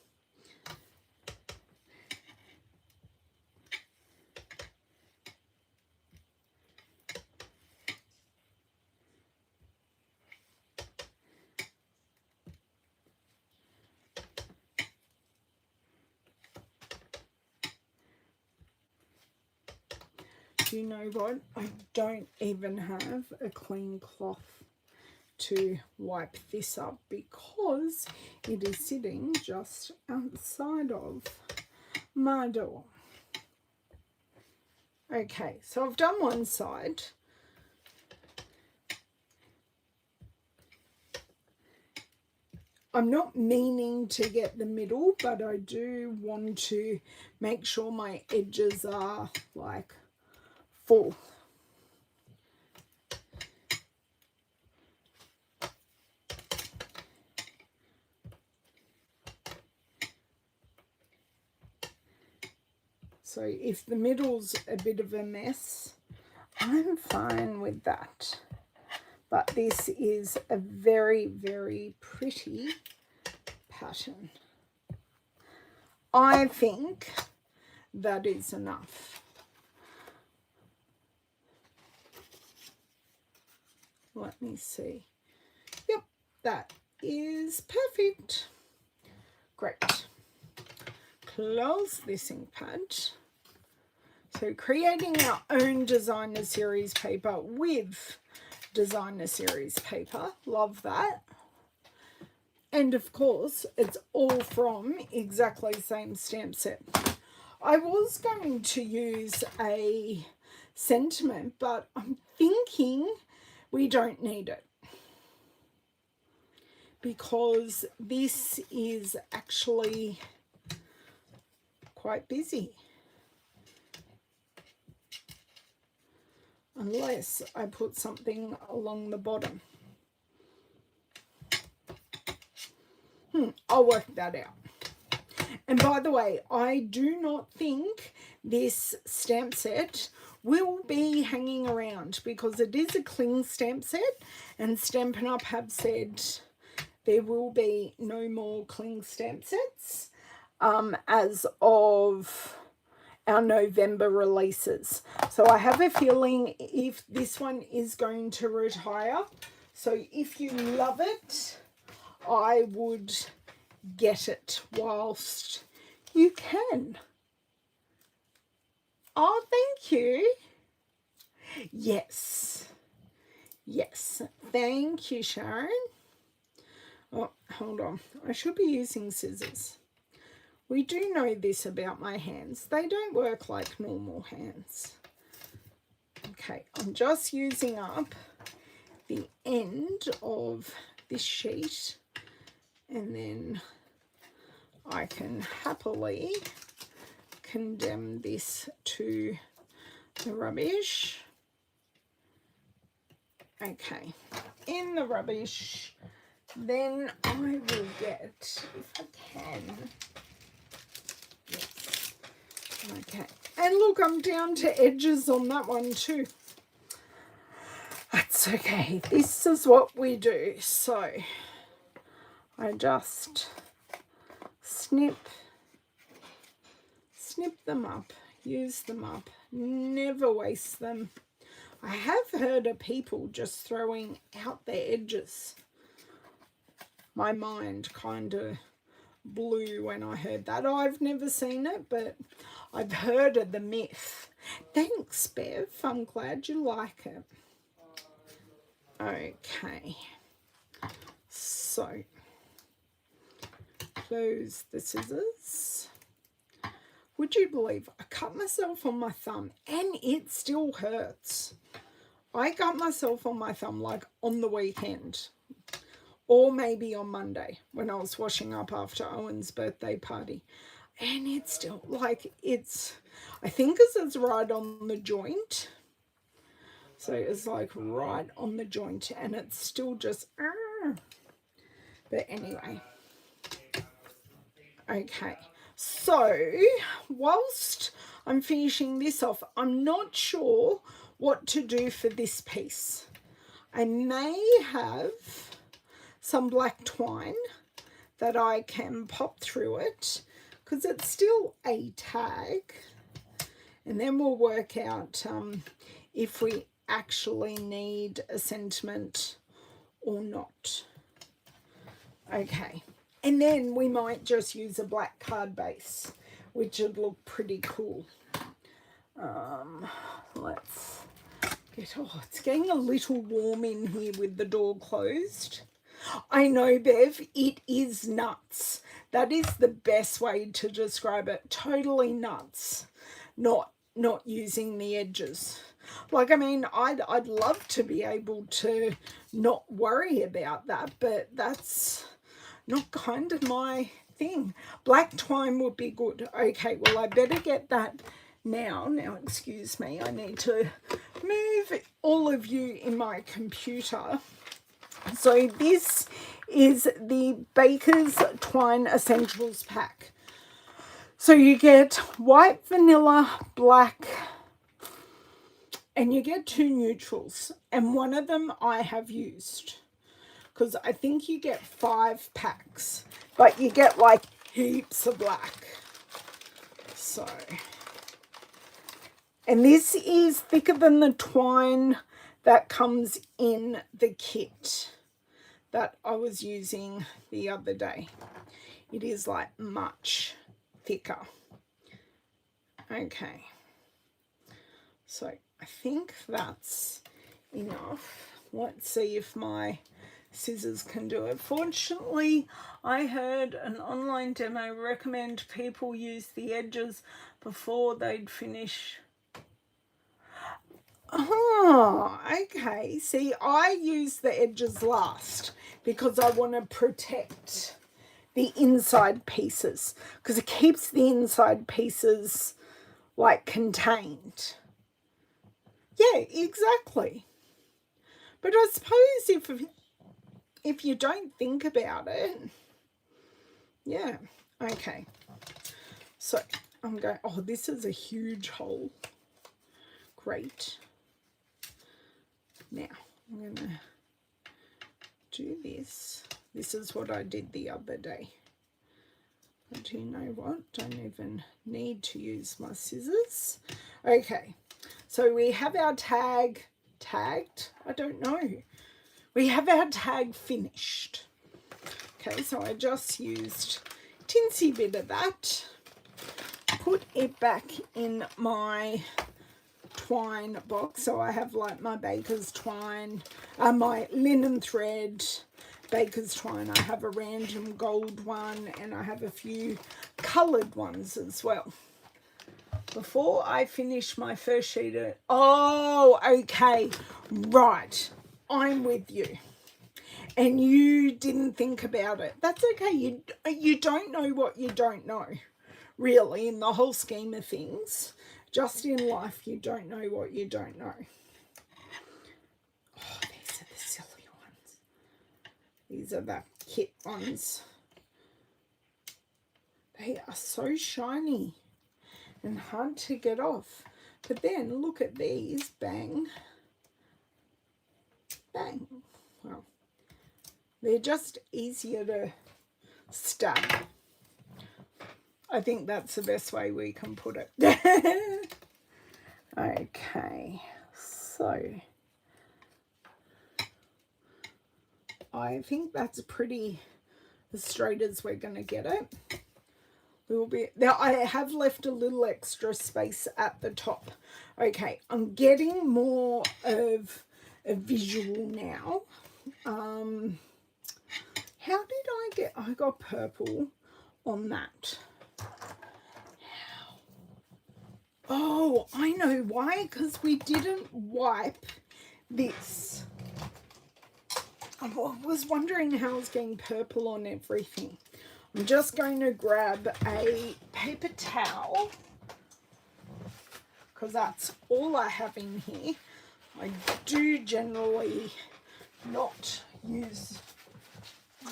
Do you know what? I don't even have a clean cloth to wipe this up because it is sitting just outside of my door. Okay, so I've done one side. I'm not meaning to get the middle, but I do want to make sure my edges are like full. So if the middle's a bit of a mess, I'm fine with that. But this is a very, very pretty pattern. I think that is enough. Let me see. Yep, that is perfect. Great. Close this ink pad. So creating our own designer series paper with designer series paper. Love that. And of course, it's all from exactly the same stamp set. I was going to use a sentiment, but I'm thinking we don't need it, because this is actually quite busy. Unless I put something along the bottom. I'll work that out. And by the way, I do not think this stamp set will be hanging around, because it is a cling stamp set, and Stampin' Up have said there will be no more cling stamp sets as of our November releases. So I have a feeling if this one is going to retire. So if you love it, I would get it whilst you can. Oh, thank you. Yes. Yes. Thank you, Sharon. Oh, hold on. I should be using scissors. We do know this about my hands. They don't work like normal hands. Okay, I'm just using up the end of this sheet, and then I can happily condemn this to the rubbish. Okay, in the rubbish. Then I will get, if I can, yes, okay. And look, I'm down to edges on that one too. That's okay. This is what we do. So I just snip them up, use them up, never waste them. I have heard of people just throwing out their edges. My mind kind of blew when I heard that. I've never seen it, but I've heard of the myth. Thanks, Bev. I'm glad you like it. Okay. So, close the scissors. Would you believe I cut myself on my thumb and it still hurts? I cut myself on my thumb like on the weekend. Or maybe on Monday when I was washing up after Owen's birthday party. And it's still like I think it's right on the joint. So it's like right on the joint, and it's still just, but anyway. Okay. So whilst I'm finishing this off, I'm not sure what to do for this piece. I may have some black twine that I can pop through it, because it's still a tag, and then we'll work out if we actually need a sentiment or not. Okay, and then we might just use a black card base, which would look pretty cool. Let's get, it's getting a little warm in here with the door closed. I know, Bev, it is nuts. That is the best way to describe it. Totally nuts. Not using the edges. Like, I mean, I'd love to be able to not worry about that, but that's not kind of my thing. Black twine would be good. Okay, well, I better get that now. Now, excuse me, I need to move all of you in my computer. So this is the Baker's Twine Essentials pack. So you get white, vanilla, black, and you get 2 neutrals. And one of them I have used, because I think you get 5 packs, but you get like heaps of black. So, and this is thicker than the twine that comes in the kit that I was using the other day. it is like much thicker. Okay, so I think that's enough. Let's see if my scissors can do it. Fortunately, I heard an online demo recommend people use the edges before they'd finish. Oh, okay. See, I use the edges last because I want to protect the inside pieces, because it keeps the inside pieces like contained. Yeah, exactly. But I suppose if you don't think about it, yeah. Okay. So I'm going, oh, this is a huge hole. Great. Now I'm going to do this. This is what I did the other day. But you know what? Don't even need to use my scissors. Okay. So we have our tagged. I don't know. We have our tag finished. Okay, so I just used a tinsy bit of that. Put it back in my twine box. So I have like my baker's twine, my linen thread, baker's twine. I have a random gold one, and I have a few coloured ones as well. Before I finish my first sheet of... Oh, okay. Right. I'm with you. And you didn't think about it. That's okay. You don't know what you don't know, really, in the whole scheme of things. Just in life, you don't know what you don't know. Oh, these are the silly ones. These are the kit ones. They are so shiny and hard to get off. But then look at these. Bang. Bang. Well, they're just easier to stab. I think that's the best way we can put it. Okay, so I think that's pretty as straight as we're going to get it. Now I have left a little extra space at the top. Okay, I'm getting more of a visual now. How did I get... I got purple on that. How? Oh, I know why. Because we didn't wipe this. I was wondering how I was getting purple on everything. I'm just going to grab a paper towel, because that's all I have in here. I do generally not use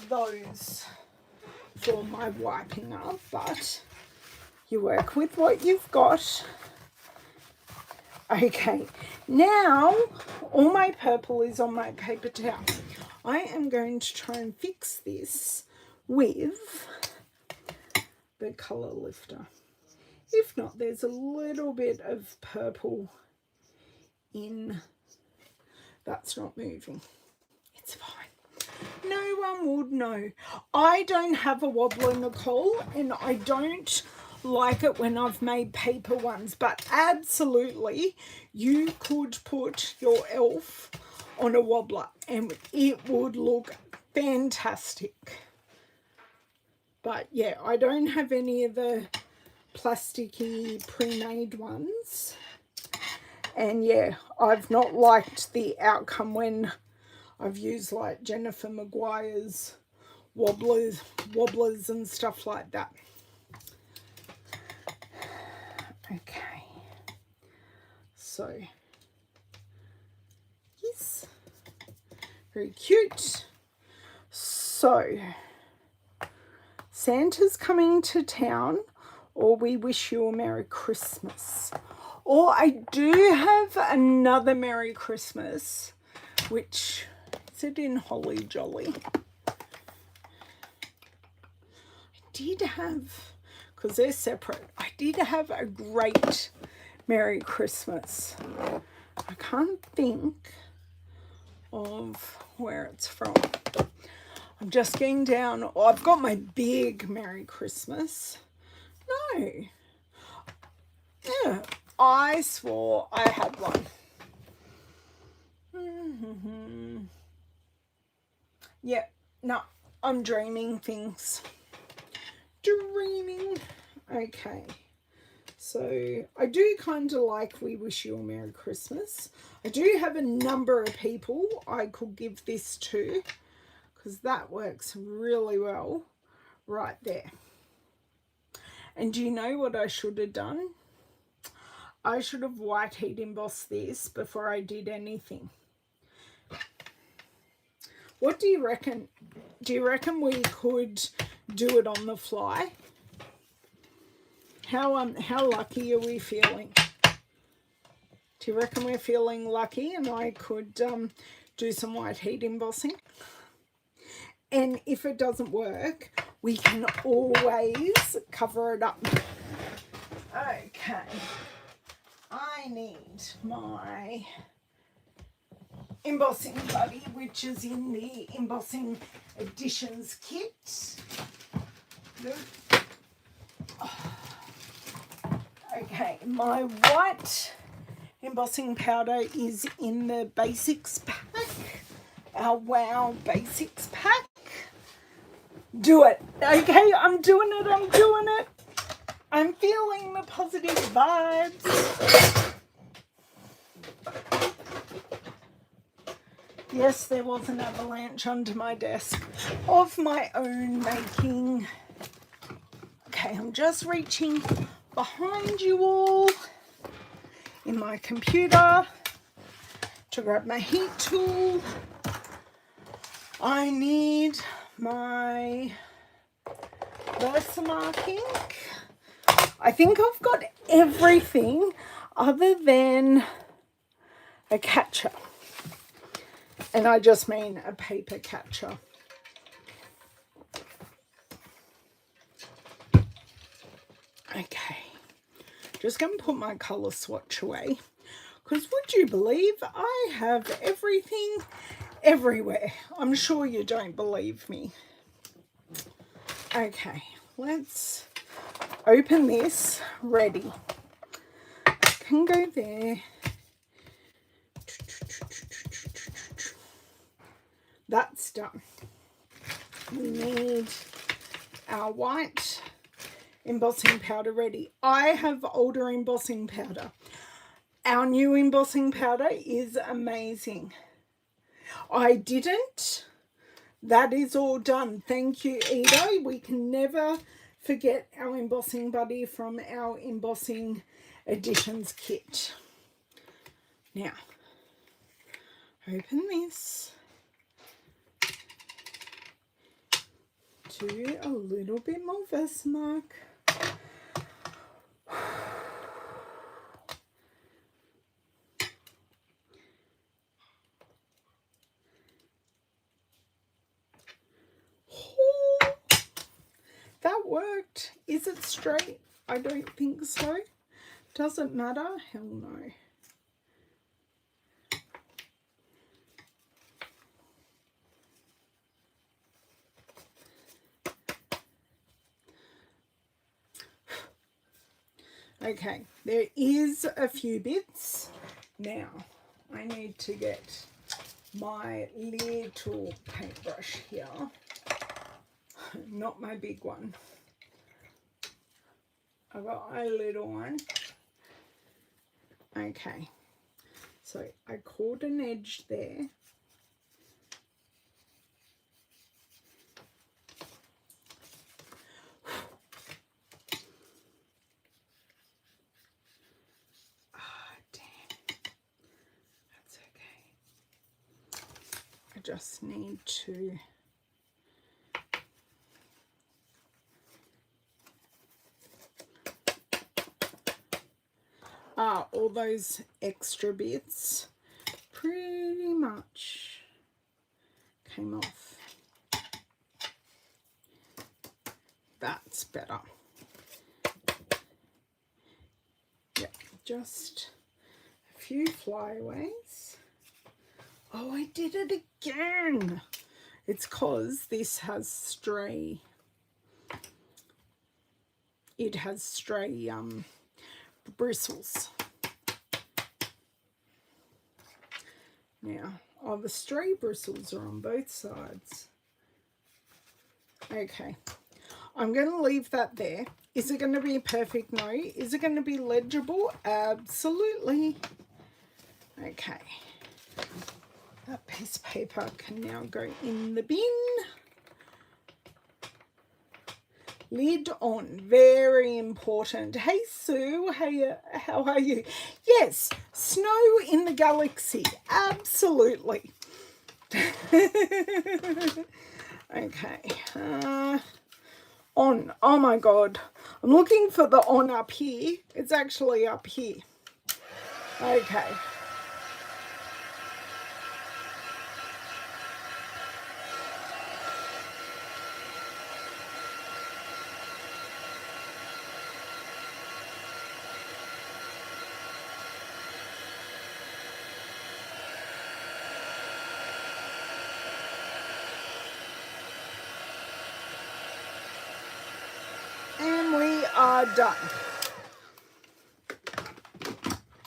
those for my wiping up, but you work with what you've got. Okay, now all my purple is on my paper towel. I am going to try and fix this with the colour lifter. If not, there's a little bit of purple in... That's not moving. It's fine. No one would know. I don't have a wobbler, Nicole, and I don't like it when I've made paper ones, but absolutely you could put your elf on a wobbler and it would look fantastic. But yeah, I don't have any of the plasticky pre-made ones. And yeah, I've not liked the outcome when I've used like Jennifer Maguire's wobblers and stuff like that. Okay. So, yes. Very cute. So, Santa's coming to town, or we wish you a Merry Christmas. Or I do have another Merry Christmas, which is it in Holly Jolly? I did have, because they're separate, I did have a great Merry Christmas. I can't think of where it's from. I'm just getting down. Oh, I've got my big Merry Christmas. No. Yeah, I swore I had one. Yeah, no, I'm dreaming things. Dreaming. Okay. So I do kind of like We Wish You a Merry Christmas. I do have a number of people I could give this to, because that works really well right there. And do you know what I should have done? I should have white heat embossed this before I did anything. What do you reckon? Do you reckon we could do it on the fly? How lucky are we feeling? Do you reckon we're feeling lucky and I could do some white heat embossing? And if it doesn't work, we can always cover it up. Okay. I need my embossing buddy, which is in the embossing additions kit. Okay, my white embossing powder is in the basics pack, our Wow Basics pack. Do it. Okay, I'm doing it. I'm feeling the positive vibes. Yes, there was an avalanche under my desk of my own making. Okay, I'm just reaching behind you all in my computer to grab my heat tool. I need my Versamark ink. I think I've got everything other than a catcher. And I just mean a paper catcher. Okay. Just going to put my colour swatch away. Because would you believe I have everything everywhere? I'm sure you don't believe me. Okay. Let's open this. Ready. Can go there. That's done. We need our white embossing powder ready. I have older embossing powder. Our new embossing powder is amazing. I didn't. That is all done. Thank you, Edo. We can never forget our embossing buddy from our embossing additions kit. Now, open this. Do a little bit more Versamark. Oh, that worked. Is it straight? I don't think so. Does it matter? Hell no. Okay, there is a few bits. Now, I need to get my little paintbrush here. Not my big one. I've got a little one. Okay, so I caught an edge there. I just need to all those extra bits pretty much came off. That's better. Yep, just a few flyaways. Oh, I did it again. It's because this has stray, it has stray bristles. Now, the stray bristles are on both sides. Okay, I'm going to leave that there. Is it going to be a perfect? No. Is it going to be legible? Absolutely. Okay. That piece of paper can now go in the bin. Lid on, very important. Hey Sue, hey, how are you? Yes, snow in the galaxy, absolutely. Okay, on, oh my God. I'm looking for the on up here. It's actually up here. Okay. And we are done.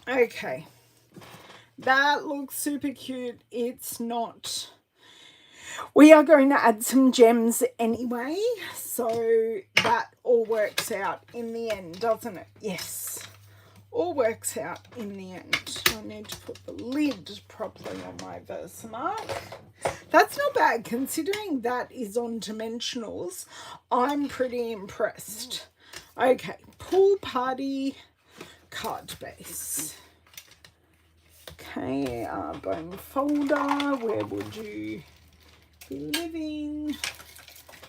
Okay. That looks super cute. It's not. We are going to add some gems anyway, so that all works out in the end, doesn't it? Yes, all works out in the end. I need to put the lid properly on my Versamark. That's not bad, considering that is on dimensionals. I'm pretty impressed. Okay, pool party card base. Okay, bone folder, where would you be living?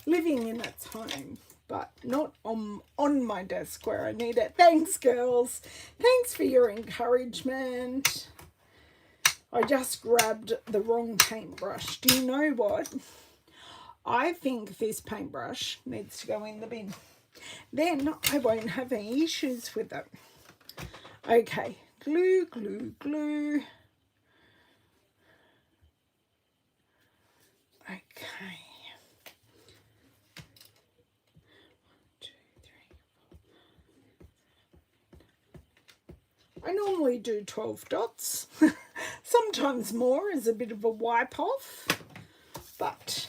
Living in its home, but not on my desk where I need it. Thanks, girls. Thanks for your encouragement. I just grabbed the wrong paintbrush. Do you know what? I think this paintbrush needs to go in the bin. Then I won't have any issues with it. Okay, glue, glue, glue. Okay. 1, 2, 3, 4. I normally do 12 dots. Sometimes more is a bit of a wipe off, but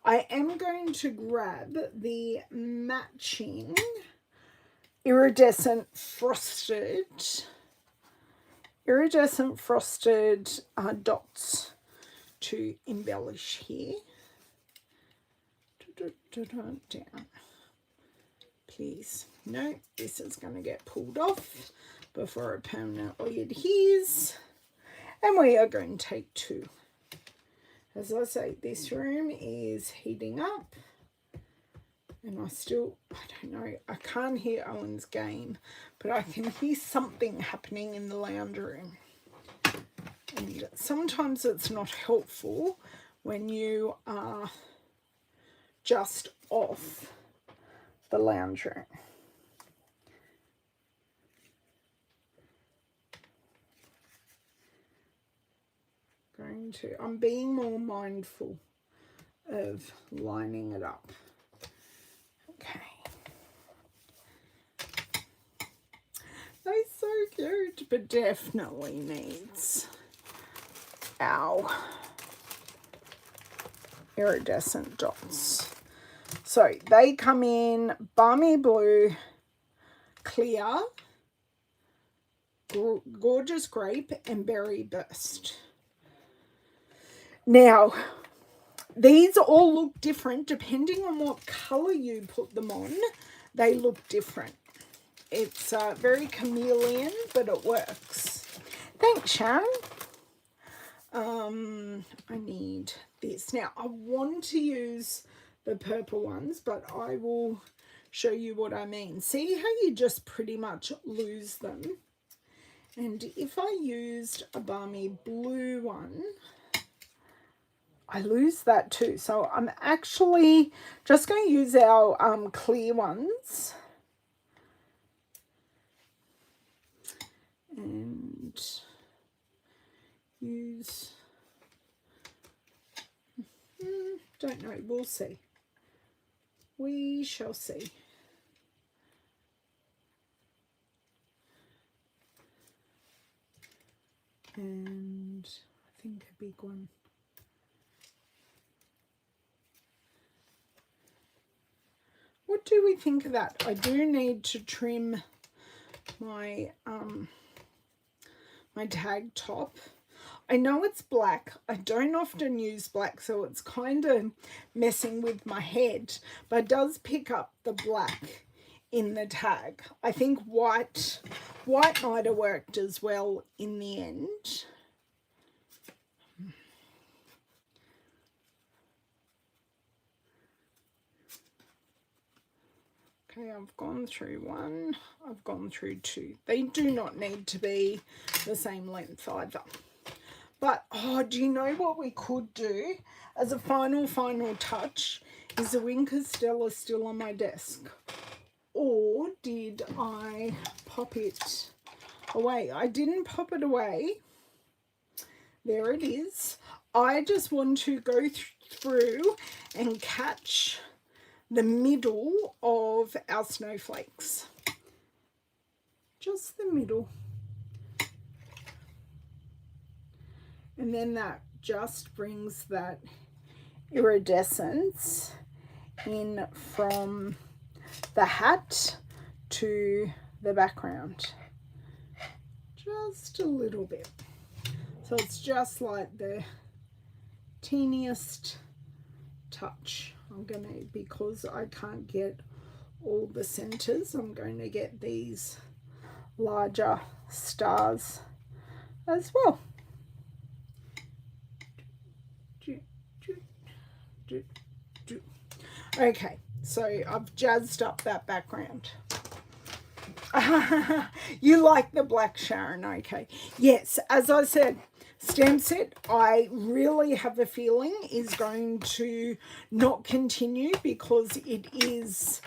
I am going to grab the matching iridescent frosted dots to embellish here. Down. Please. No, this is going to get pulled off before it permanently adheres. And we are going to take 2. As I say, this room is heating up. And I don't know, I can't hear Owen's game, but I can hear something happening in the lounge room. And sometimes it's not helpful when you are just off the lounge room. I'm being more mindful of lining it up. Okay. They're so cute, but definitely needs our iridescent dots. So they come in balmy blue, clear, gorgeous grape, and berry burst. Now, these all look different depending on what colour you put them on. They look different. It's very chameleon, but it works. Thanks, Sharon. I need this. Now, I want to use the purple ones, but I will show you what I mean. See how you just pretty much lose them? And if I used a balmy blue one, I lose that too. So I'm actually just going to use our clear ones. And use Don't know. We'll see. We shall see. And I think a big one. What do we think of that? I do need to trim my my tag top. I know it's black. I don't often use black, so it's kind of messing with my head, but it does pick up the black in the tag. I think white might have worked as well in the end. Okay, I've gone through one, I've gone through two. They do not need to be the same length either. But, oh, do you know what we could do as a final touch? Is the Wink of Stella still on my desk? Or did I pop it away? I didn't pop it away. There it is. I just want to go through and catch the middle of our snowflakes. Just the middle. And then that just brings that iridescence in from the hat to the background. Just a little bit. So it's just like the teeniest touch. I'm going to, because I can't get all the centers, I'm going to get these larger stars as well. Okay, so I've jazzed up that background. You like the black, Sharon? Okay. Yes, as I said, stamp set, I really have a feeling is going to not continue because it is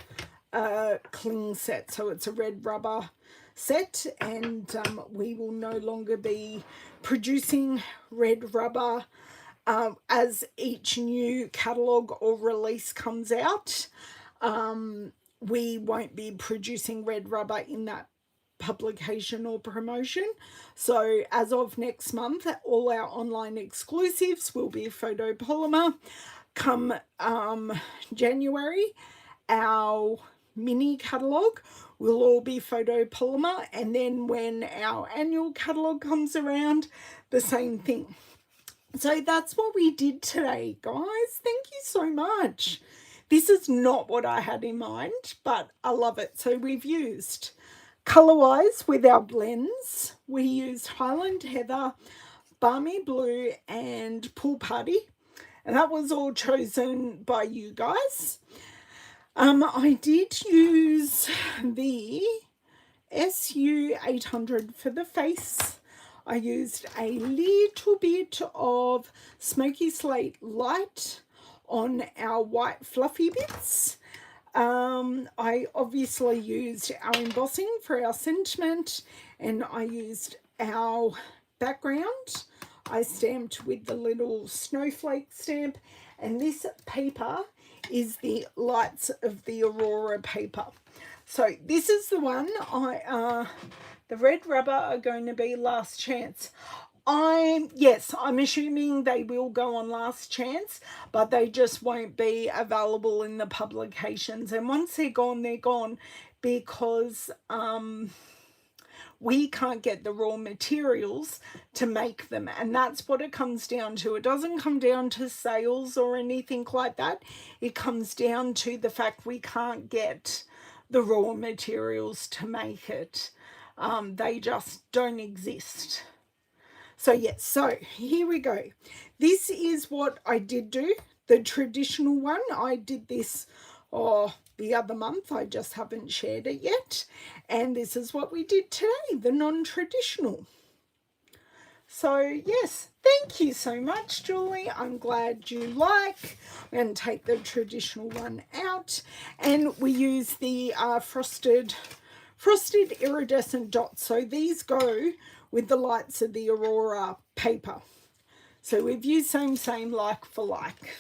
a cling set. So it's a red rubber set, and we will no longer be producing red rubber as each new catalogue or release comes out. We won't be producing red rubber in that publication or promotion. So as of next month, all our online exclusives will be photopolymer. Come January, our mini catalogue will all be photopolymer, and then when our annual catalogue comes around, the same thing. So that's what we did today, guys. Thank you so much. This is not what I had in mind, but I love it. So we've used color-wise with our blends. We used Highland Heather, Balmy Blue, and Pool Party. And that was all chosen by you guys. I did use the SU 800 for the face. I used a little bit of Smoky Slate Light on our white fluffy bits. I obviously used our embossing for our sentiment, and I used our background. I stamped with the little snowflake stamp, and this paper is the Lights of the Aurora paper. So this is the one the red rubber are going to be last chance. I'm assuming they will go on last chance, but they just won't be available in the publications. And once they're gone because we can't get the raw materials to make them. And that's what it comes down to. It doesn't come down to sales or anything like that. It comes down to the fact we can't get the raw materials to make it. They just don't exist. So yes, so here we go. This is what I did do. The traditional one, I did this the other month. I just haven't shared it yet. And this is what we did today, the non-traditional. So yes, thank you so much, Julie. I'm glad you like. I'm going to take the traditional one out. And we use the frosted iridescent dots. So these go with the Lights of the Aurora paper. So we've used same like for like.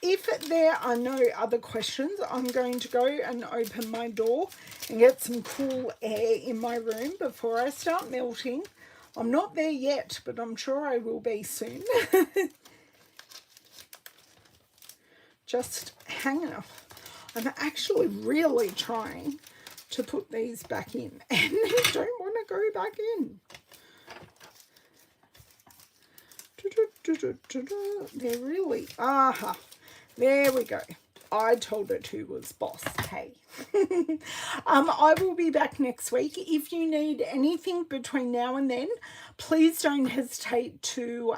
if there are no other questions, I'm going to go and open my door and get some cool air in my room before I start melting. I'm not there yet, but I'm sure I will be soon. Just hang on. I'm actually really trying to put these back in, and they don't want to go back in. They're really, there we go. I told it who was boss. Hey. I will be back next week. If you need anything between now and then, please don't hesitate to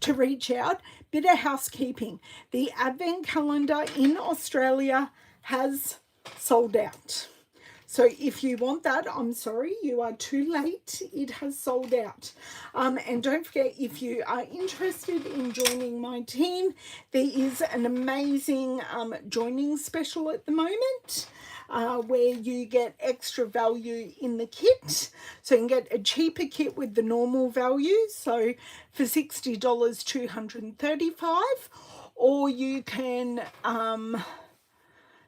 reach out. Bit of housekeeping. The advent calendar in Australia has sold out. So if you want that, I'm sorry, you are too late. It has sold out. And don't forget, if you are interested in joining my team, there is an amazing joining special at the moment where you get extra value in the kit. So you can get a cheaper kit with the normal value. So for $60, $235, or you can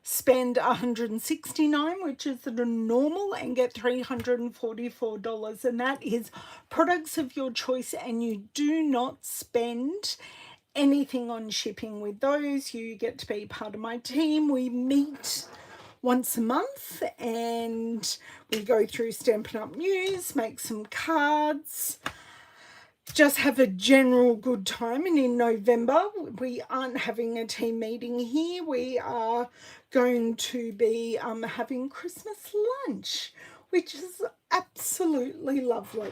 spend $169, which is the normal, and get $344, and that is products of your choice, and you do not spend anything on shipping with those. You get to be part of my team. We meet once a month and we go through Stampin' Up! News, make some cards, just have a general good time. And in November, we aren't having a team meeting here. We are going to be having Christmas lunch, which is absolutely lovely.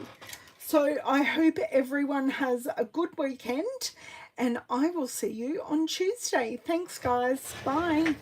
So I hope everyone has a good weekend, and I will see you on Tuesday. Thanks, guys. Bye.